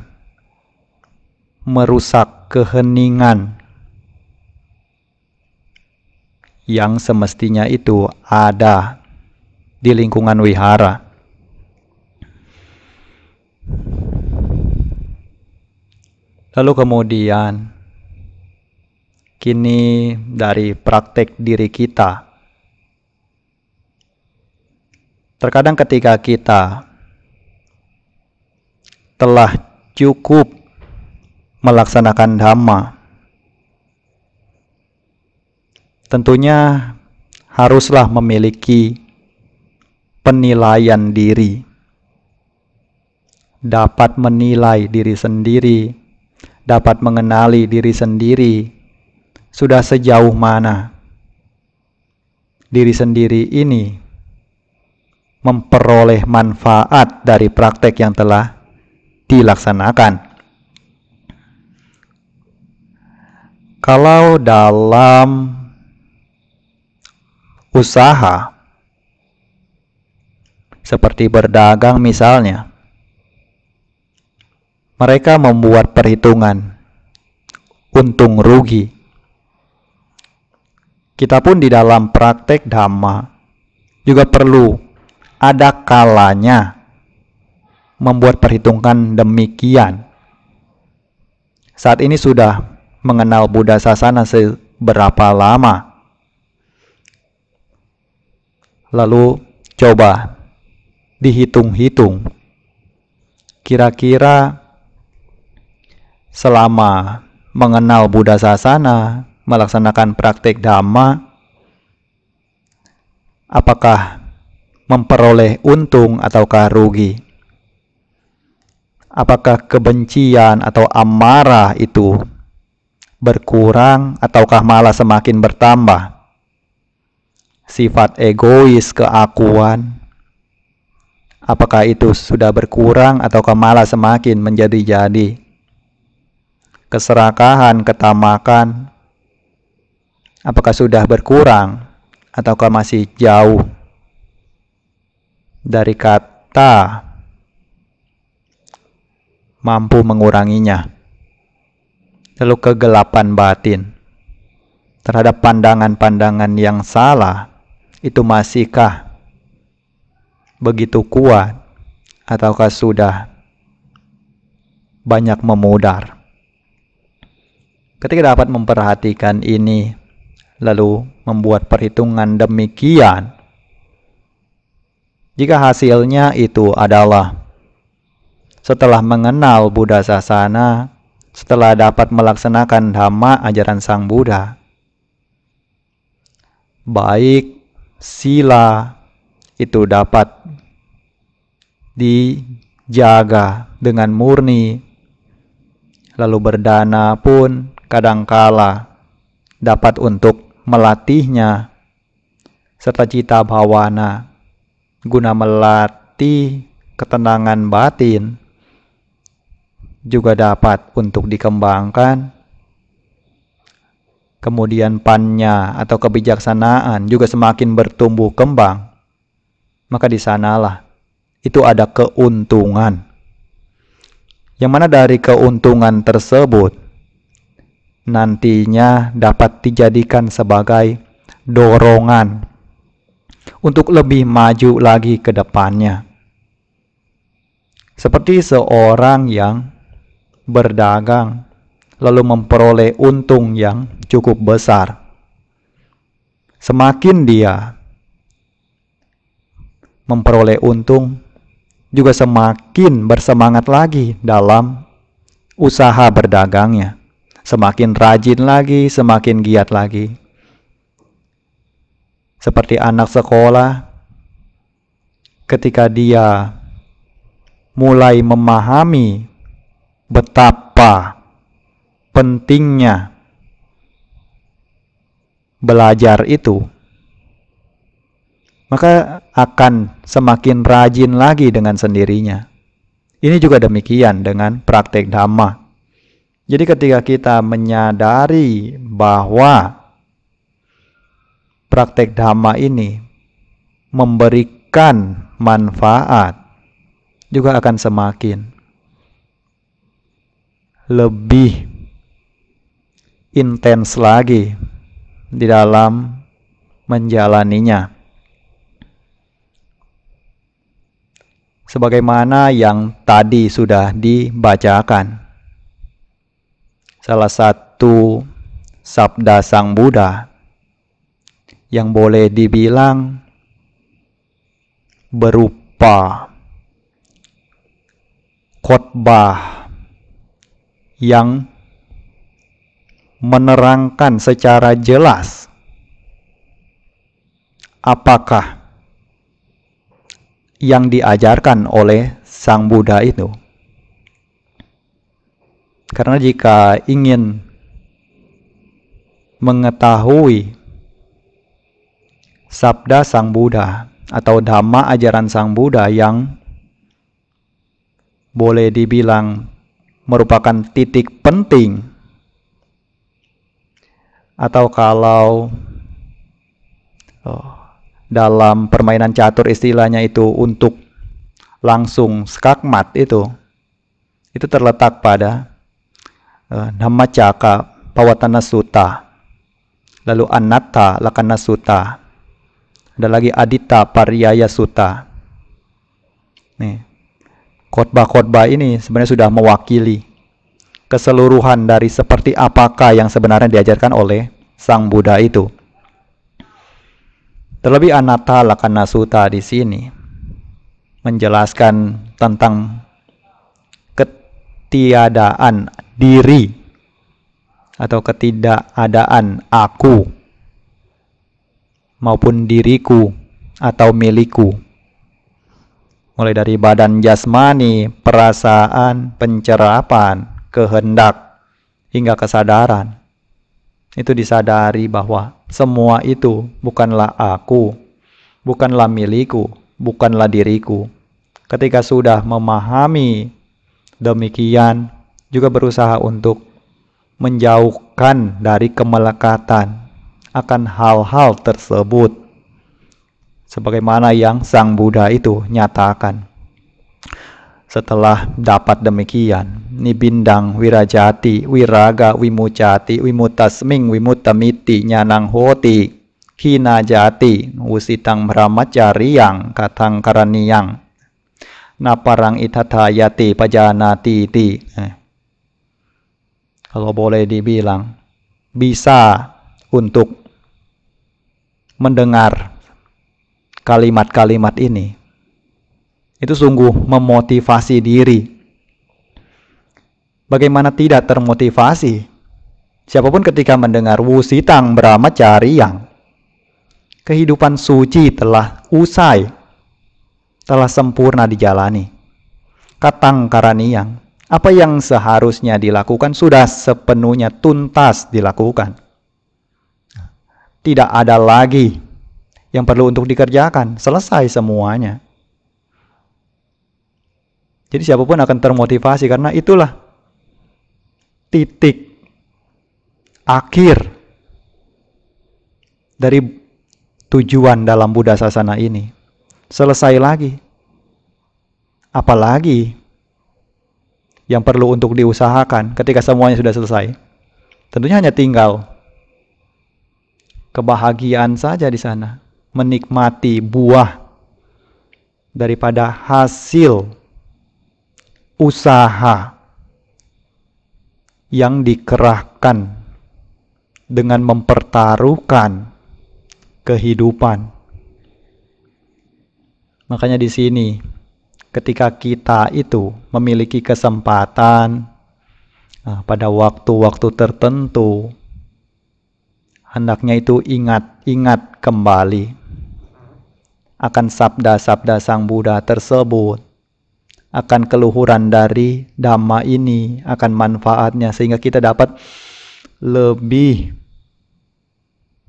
merusak keheningan yang semestinya itu ada di lingkungan wihara. Lalu kemudian, kini dari praktek diri kita, terkadang ketika kita telah cukup melaksanakan Dhamma, tentunya haruslah memiliki penilaian diri, dapat menilai diri sendiri, dapat mengenali diri sendiri, sudah sejauh mana diri sendiri ini memperoleh manfaat dari praktek yang telah dilaksanakan. Kalau dalam usaha seperti berdagang misalnya, mereka membuat perhitungan untung rugi. Kita pun di dalam praktek Dhamma juga perlu ada kalanya membuat perhitungan demikian. Saat ini sudah mengenal Buddha Sasana seberapa lama? Lalu coba dihitung-hitung. Kira-kira selama mengenal Buddha Sasana, melaksanakan praktek Dhamma, apakah memperoleh untung ataukah rugi? Apakah kebencian atau amarah itu berkurang ataukah malah semakin bertambah? Sifat egois, keakuan, apakah itu sudah berkurang ataukah malah semakin menjadi-jadi? Keserakahan, ketamakan, apakah sudah berkurang ataukah masih jauh dari kata mampu menguranginya? Lalu kegelapan batin terhadap pandangan-pandangan yang salah itu masihkah begitu kuat ataukah sudah banyak memudar? Ketika dapat memperhatikan ini lalu membuat perhitungan demikian, jika hasilnya itu adalah setelah mengenal Buddha Sasana, setelah dapat melaksanakan Dhamma ajaran Sang Buddha, baik sila itu dapat dijaga dengan murni, lalu berdana pun kadangkala dapat untuk melatihnya, serta cita bhawana guna melatih ketenangan batin juga dapat untuk dikembangkan. Kemudian panya atau kebijaksanaan juga semakin bertumbuh kembang. Maka di sanalah itu ada keuntungan. Yang mana dari keuntungan tersebut nantinya dapat dijadikan sebagai dorongan untuk lebih maju lagi ke depannya. Seperti seorang yang berdagang lalu memperoleh untung yang cukup besar. Semakin dia memperoleh untung, juga semakin bersemangat lagi dalam usaha berdagangnya. Semakin rajin lagi, semakin giat lagi. Seperti anak sekolah, ketika dia mulai memahami betapa pentingnya belajar itu, maka akan semakin rajin lagi dengan sendirinya. Ini juga demikian dengan praktek Dhamma. Jadi ketika kita menyadari bahwa praktek Dhamma ini memberikan manfaat, juga akan semakin lebih intens lagi di dalam menjalaninya. Sebagaimana yang tadi sudah dibacakan, salah satu sabda Sang Buddha yang boleh dibilang berupa khotbah yang menerangkan secara jelas apakah yang diajarkan oleh Sang Buddha itu. Karena jika ingin mengetahui sabda Sang Buddha atau Dhamma ajaran Sang Buddha yang boleh dibilang merupakan titik penting, atau kalau dalam permainan catur istilahnya itu untuk langsung skakmat, itu terletak pada Dhammacakka Pavattana Sutta, lalu Anatta Lakkhana Sutta, ada lagi Aditta Pariyaya Sutta. Nih, khotbah-khotbah ini sebenarnya sudah mewakili keseluruhan dari seperti apakah yang sebenarnya diajarkan oleh Sang Buddha itu. Terlebih Anatta Lakkhana Sutta di sini menjelaskan tentang ketiadaan diri atau ketidakadaan aku maupun diriku atau milikku. Mulai dari badan jasmani, perasaan, pencerapan, kehendak, hingga kesadaran. Itu disadari bahwa semua itu bukanlah aku, bukanlah milikku, bukanlah diriku. Ketika sudah memahami demikian, juga berusaha untuk menjauhkan dari kemelekatan akan hal-hal tersebut, sebagaimana yang Sang Buddha itu nyatakan. Setelah dapat demikian, nibindang wirajati, wiraga wimucati, wimutasming wimutamiti, nyanang hoti, kina jati, wusitang brahmacariyang, katang karaniyang, naparang itatayati pajanati ti. Kalau boleh dibilang, bisa untuk mendengar kalimat-kalimat ini, itu sungguh memotivasi diri. Bagaimana tidak termotivasi? Siapapun ketika mendengar wusitang brahmacariyang, kehidupan suci telah usai, telah sempurna dijalani. Katang karaniyang, apa yang seharusnya dilakukan sudah sepenuhnya tuntas dilakukan. Tidak ada lagi yang perlu untuk dikerjakan, selesai semuanya. Jadi siapapun akan termotivasi karena itulah titik akhir dari tujuan dalam Buddha Sasana ini. Selesai lagi. Apalagi yang perlu untuk diusahakan ketika semuanya sudah selesai? Tentunya hanya tinggal kebahagiaan saja di sana, menikmati buah daripada hasil usaha yang dikerahkan dengan mempertaruhkan kehidupan. Makanya di sini ketika kita itu memiliki kesempatan pada waktu-waktu tertentu, hendaknya itu ingat kembali akan sabda-sabda Sang Buddha tersebut, akan keluhuran dari Dhamma ini, akan manfaatnya, sehingga kita dapat lebih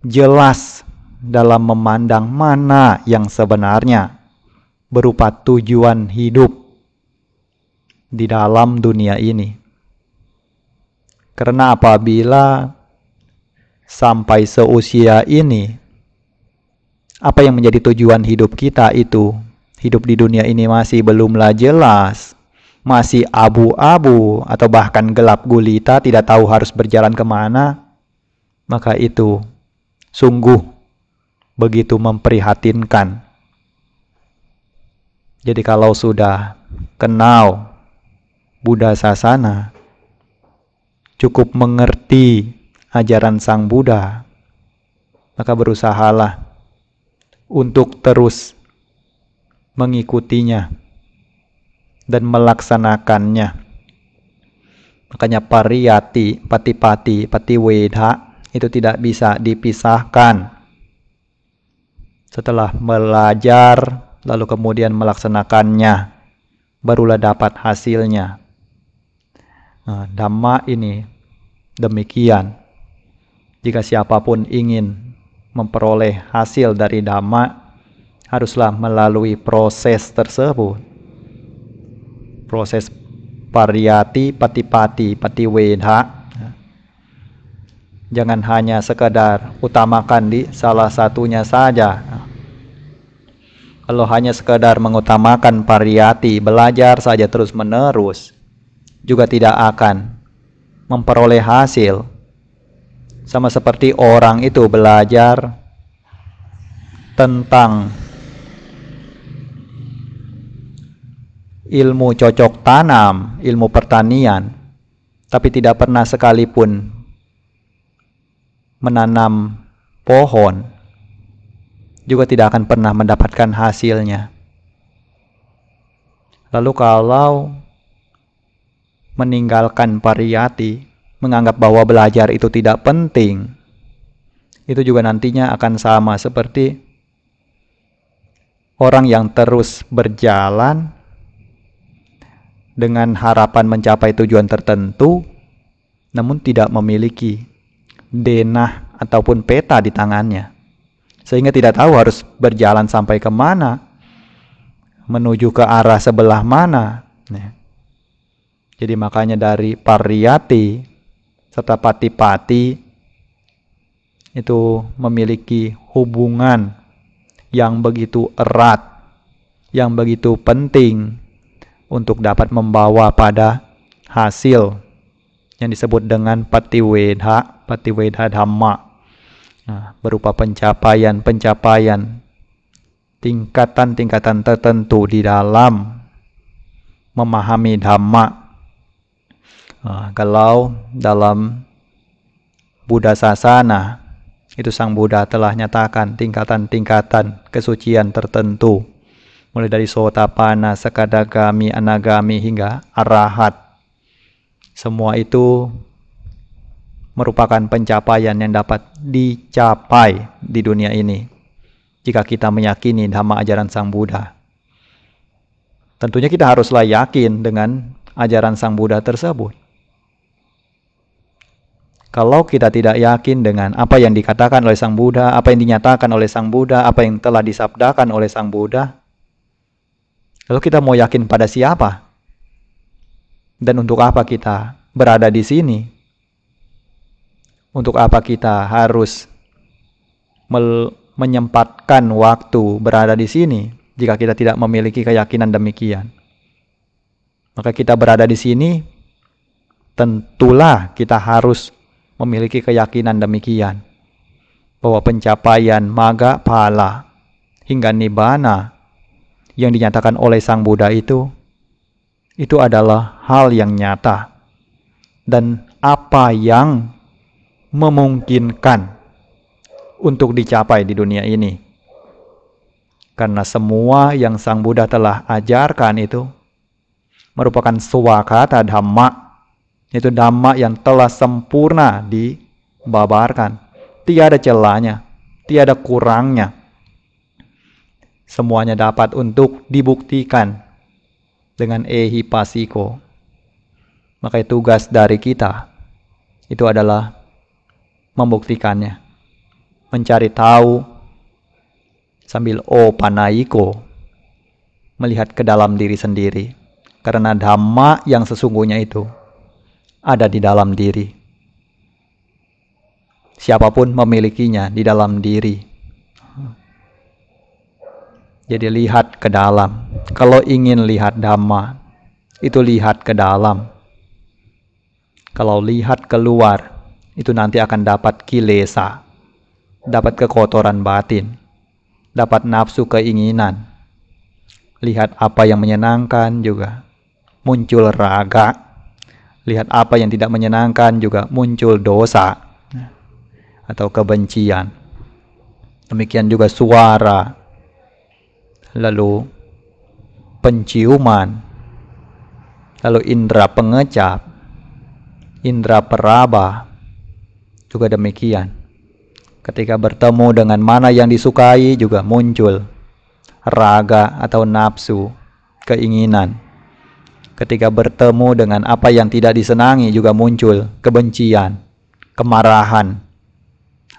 jelas dalam memandang mana yang sebenarnya berupa tujuan hidup di dalam dunia ini. Karena apabila sampai seusia ini, apa yang menjadi tujuan hidup kita itu, hidup di dunia ini masih belumlah jelas, masih abu-abu atau bahkan gelap gulita, tidak tahu harus berjalan kemana, maka itu sungguh begitu memprihatinkan. Jadi kalau sudah kenal Buddha Sasana, cukup mengerti ajaran Sang Buddha, maka berusahalah untuk terus mengikutinya dan melaksanakannya. Makanya pariyati, patipati, patiwedha itu tidak bisa dipisahkan. Setelah belajar lalu kemudian melaksanakannya, barulah dapat hasilnya. Dhamma ini demikian. Jika siapapun ingin memperoleh hasil dari Dhamma, haruslah melalui proses tersebut. Proses pariyati, patipati, patiwedha. Jangan hanya sekedar utamakan di salah satunya saja. Kalau hanya sekedar mengutamakan pariyati, belajar saja terus-menerus, juga tidak akan memperoleh hasil. Sama seperti orang itu belajar tentang ilmu cocok tanam, ilmu pertanian, tapi tidak pernah sekalipun menanam pohon, juga tidak akan pernah mendapatkan hasilnya. Lalu kalau meninggalkan pariyati, menganggap bahwa belajar itu tidak penting, itu juga nantinya akan sama seperti orang yang terus berjalan dengan harapan mencapai tujuan tertentu, namun tidak memiliki denah ataupun peta di tangannya, sehingga tidak tahu harus berjalan sampai kemana, menuju ke arah sebelah mana. Jadi makanya dari pariyati serta pati-pati itu memiliki hubungan yang begitu erat, yang begitu penting untuk dapat membawa pada hasil yang disebut dengan patiwedha dhamma. Berupa pencapaian tingkatan-tingkatan tertentu di dalam memahami dhamma. Kalau dalam Buddha Sasana itu Sang Buddha telah nyatakan tingkatan-tingkatan kesucian tertentu, mulai dari Sotapanna, Sakadagami, Anagami hingga Arahat. Semua itu merupakan pencapaian yang dapat dicapai di dunia ini jika kita meyakini dhamma ajaran Sang Buddha. Tentunya kita haruslah yakin dengan ajaran Sang Buddha tersebut. Kalau kita tidak yakin dengan apa yang dikatakan oleh Sang Buddha, apa yang dinyatakan oleh Sang Buddha, apa yang telah disabdakan oleh Sang Buddha, lalu kita mau yakin pada siapa? Dan untuk apa kita berada di sini? Untuk apa kita harus menyempatkan waktu berada di sini jika kita tidak memiliki keyakinan demikian? Maka kita berada di sini, tentulah kita harus memiliki keyakinan demikian, bahwa pencapaian magga phala hingga nibbana yang dinyatakan oleh Sang Buddha itu adalah hal yang nyata dan apa yang memungkinkan untuk dicapai di dunia ini. Karena semua yang Sang Buddha telah ajarkan itu merupakan swakata dhamma. Itu dhamma yang telah sempurna dibabarkan. Tiada celahnya, tiada kurangnya. Semuanya dapat untuk dibuktikan dengan ehipassiko. Maka tugas dari kita itu adalah membuktikannya. Mencari tahu sambil opanayiko, melihat ke dalam diri sendiri. Karena dhamma yang sesungguhnya itu ada di dalam diri. Siapapun memilikinya di dalam diri. Jadi lihat ke dalam. Kalau ingin lihat dhamma, itu lihat ke dalam. Kalau lihat keluar, itu nanti akan dapat kilesa, dapat kekotoran batin, dapat nafsu keinginan. Lihat apa yang menyenangkan juga muncul raga. Lihat apa yang tidak menyenangkan juga muncul dosa atau kebencian. Demikian juga suara, lalu penciuman, lalu indera pengecap, indera peraba juga demikian. Ketika bertemu dengan mana yang disukai juga muncul raga atau nafsu, keinginan. Ketika bertemu dengan apa yang tidak disenangi juga muncul kebencian, kemarahan,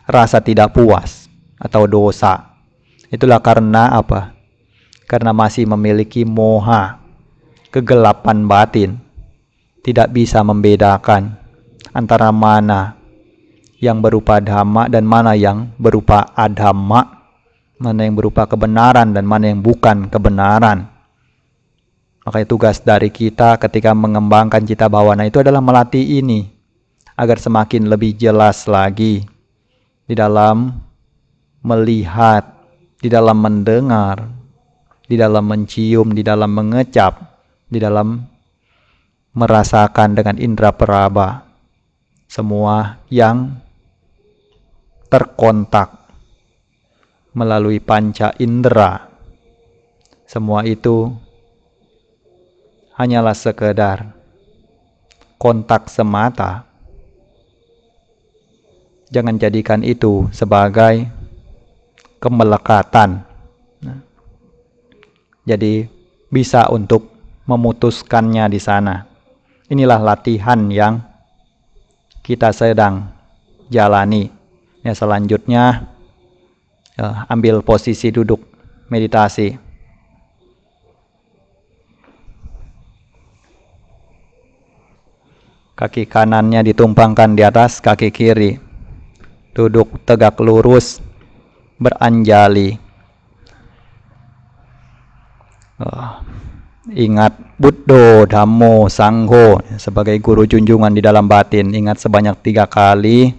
rasa tidak puas atau dosa. Itulah karena apa? Karena masih memiliki moha, kegelapan batin. Tidak bisa membedakan antara mana yang berupa dhamma dan mana yang berupa adhamma, mana yang berupa kebenaran dan mana yang bukan kebenaran. Makanya tugas dari kita ketika mengembangkan cita bhavana itu adalah melatih ini agar semakin lebih jelas lagi di dalam melihat, di dalam mendengar, di dalam mencium, di dalam mengecap, di dalam merasakan dengan indera peraba. Semua yang terkontak melalui panca indera, semua itu hanyalah sekedar kontak semata. Jangan jadikan itu sebagai kemelekatan. Jadi bisa untuk memutuskannya di sana. Inilah latihan yang kita sedang jalani. Ya, selanjutnya ambil posisi duduk meditasi. Kaki kanannya ditumpangkan di atas kaki kiri. Duduk tegak lurus, beranjali. Ingat Buddho, Dhammo, Sangho sebagai guru junjungan di dalam batin. Ingat sebanyak 3 kali.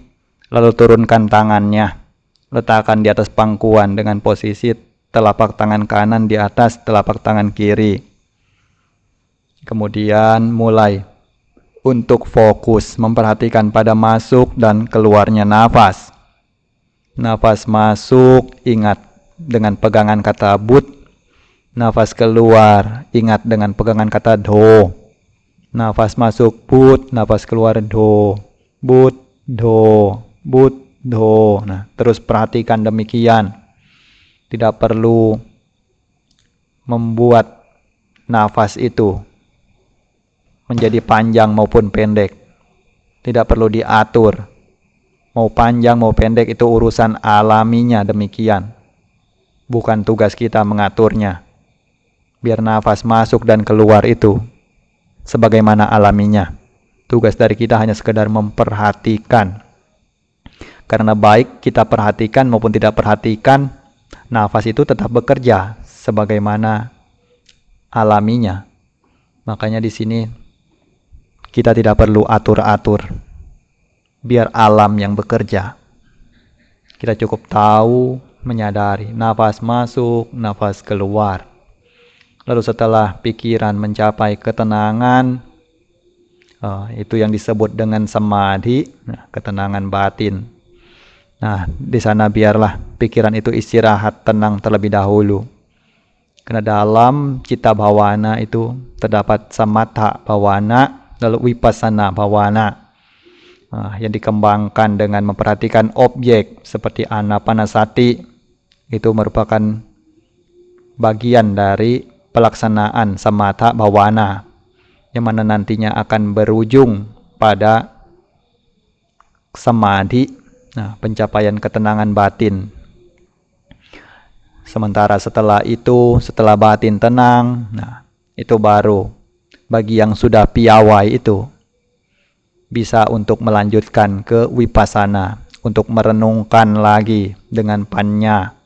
Lalu turunkan tangannya. Letakkan di atas pangkuan dengan posisi telapak tangan kanan di atas telapak tangan kiri. Kemudian mulai untuk fokus memperhatikan pada masuk dan keluarnya nafas. Nafas masuk, ingat dengan pegangan kata Bud. Nafas keluar, ingat dengan pegangan kata Do. Nafas masuk Bud, nafas keluar Do. Bud, Do, Bud, Do. Nah, terus perhatikan demikian. Tidak perlu membuat nafas itu menjadi panjang maupun pendek. Tidak perlu diatur. Mau panjang mau pendek itu urusan alaminya demikian. Bukan tugas kita mengaturnya. Biar nafas masuk dan keluar itu sebagaimana alaminya. Tugas dari kita hanya sekedar memperhatikan. Karena baik kita perhatikan maupun tidak perhatikan, nafas itu tetap bekerja sebagaimana alaminya. Makanya di sini kita tidak perlu atur-atur. Biar alam yang bekerja. Kita cukup tahu, menyadari nafas masuk, nafas keluar. Lalu setelah pikiran mencapai ketenangan, itu yang disebut dengan samadhi, ketenangan batin. Nah, di sana biarlah pikiran itu istirahat tenang terlebih dahulu. Karena dalam cita bhavana itu terdapat samatha bhavana, lalu vipassana bhavana. Yang dikembangkan dengan memperhatikan objek seperti anapanasati, itu merupakan bagian dari pelaksanaan samatha bhavana yang mana nantinya akan berujung pada samadhi, pencapaian ketenangan batin. Sementara setelah itu, setelah batin tenang, itu baru bagi yang sudah piawai itu bisa untuk melanjutkan ke vipassana, untuk merenungkan lagi dengan panya.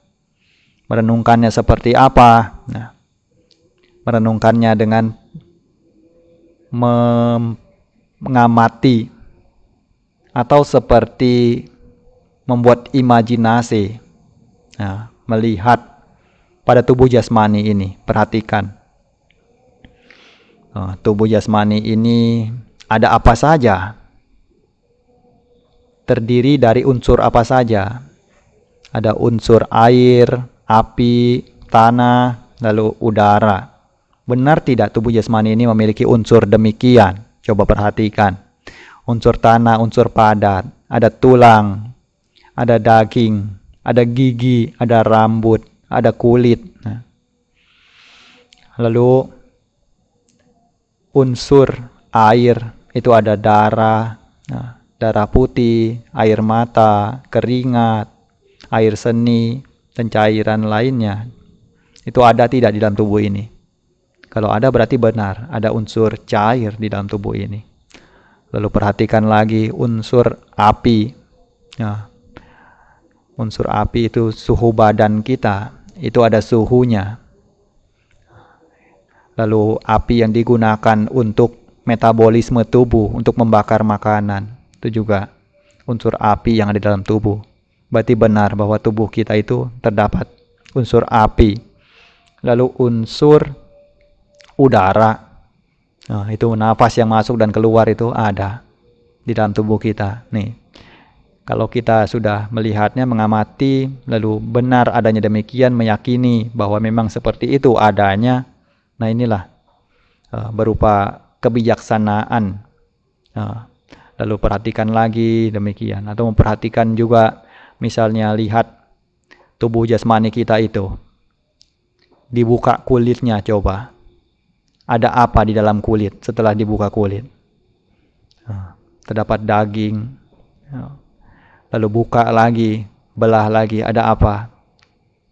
Merenungkannya seperti apa? Merenungkannya dengan mengamati atau seperti membuat imajinasi, melihat pada tubuh jasmani ini. Perhatikan tubuh jasmani ini ada apa saja, terdiri dari unsur apa saja. Ada unsur air, api, tanah, lalu udara. Benar tidak tubuh jasmani ini memiliki unsur demikian? Coba perhatikan. Unsur tanah, unsur padat, ada tulang, ada daging, ada gigi, ada rambut, ada kulit. Lalu unsur air itu ada darah, darah putih, air mata, keringat, air seni, dan cairan lainnya. Itu ada tidak di dalam tubuh ini? Kalau ada berarti benar, ada unsur cair di dalam tubuh ini. Lalu perhatikan lagi unsur api. Unsur api itu suhu badan kita, itu ada suhunya. lalu api yang digunakan untuk metabolisme tubuh, untuk membakar makanan, itu juga unsur api yang ada dalam tubuh. Berarti benar bahwa tubuh kita itu terdapat unsur api. Lalu unsur udara, nah, itu nafas yang masuk dan keluar itu ada di dalam tubuh kita. Nih, kalau kita sudah melihatnya, mengamati, lalu benar adanya demikian, meyakini bahwa memang seperti itu adanya, nah inilah berupa kebijaksanaan. Lalu perhatikan lagi demikian, atau memperhatikan juga, misalnya lihat tubuh jasmani kita itu, dibuka kulitnya, coba ada apa di dalam kulit setelah dibuka kulit? Terdapat daging, lalu buka lagi, belah lagi, ada apa?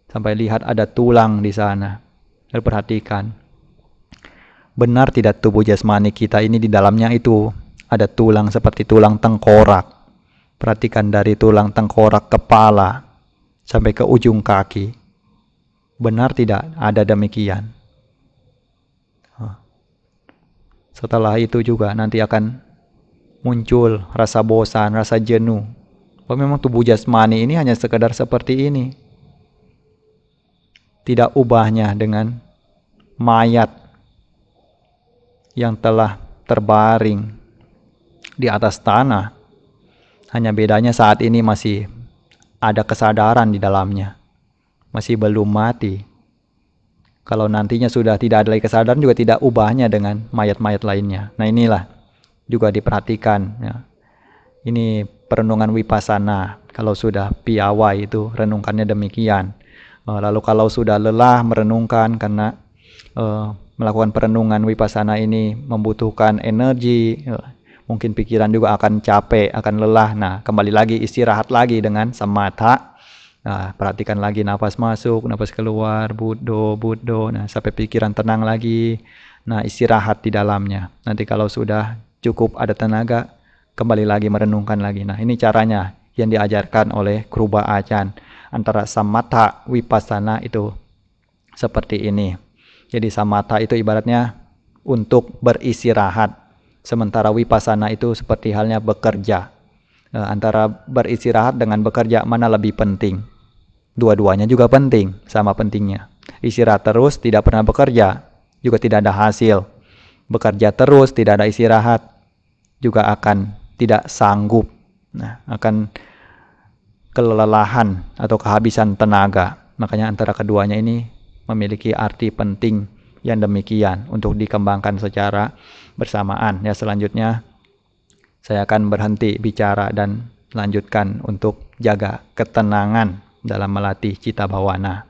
Sampai lihat ada tulang di sana. Lalu perhatikan, benar tidak tubuh jasmani kita ini di dalamnya itu ada tulang seperti tulang tengkorak. Perhatikan dari tulang tengkorak kepala sampai ke ujung kaki. Benar tidak ada demikian? Setelah itu juga nanti akan muncul rasa bosan, rasa jenuh. Bahwa memang tubuh jasmani ini hanya sekedar seperti ini. Tidak ubahnya dengan mayat yang telah terbaring di atas tanah. Hanya bedanya saat ini masih ada kesadaran di dalamnya. Masih belum mati. Kalau nantinya sudah tidak ada lagi kesadaran, juga tidak ubahnya dengan mayat-mayat lainnya. Nah inilah juga diperhatikan. Ya. Ini perenungan wipasana. Kalau sudah piawai itu renungkannya demikian. Lalu kalau sudah lelah merenungkan, karena melakukan perenungan wipasana ini membutuhkan energi, mungkin pikiran juga akan capek, akan lelah. Nah kembali lagi istirahat lagi dengan samatha. Nah, perhatikan lagi nafas masuk, nafas keluar, buddho. Nah, sampai pikiran tenang lagi. Nah, istirahat di dalamnya. Nanti kalau sudah cukup ada tenaga, kembali lagi merenungkan lagi. Nah, ini caranya yang diajarkan oleh Kruba Acan. Antara samatha wipasana itu seperti ini. Jadi samatha itu ibaratnya untuk beristirahat. Sementara wipasana itu seperti halnya bekerja. Antara beristirahat dengan bekerja, mana lebih penting? Dua-duanya juga penting, sama pentingnya. Istirahat terus, tidak pernah bekerja, juga tidak ada hasil. Bekerja terus, tidak ada istirahat, juga akan tidak sanggup. Nah, akan kelelahan atau kehabisan tenaga. Makanya antara keduanya ini memiliki arti penting yang demikian untuk dikembangkan secara bersamaan. Ya, selanjutnya saya akan berhenti bicara dan lanjutkan untuk jaga ketenangan dalam melatih cita bhavana.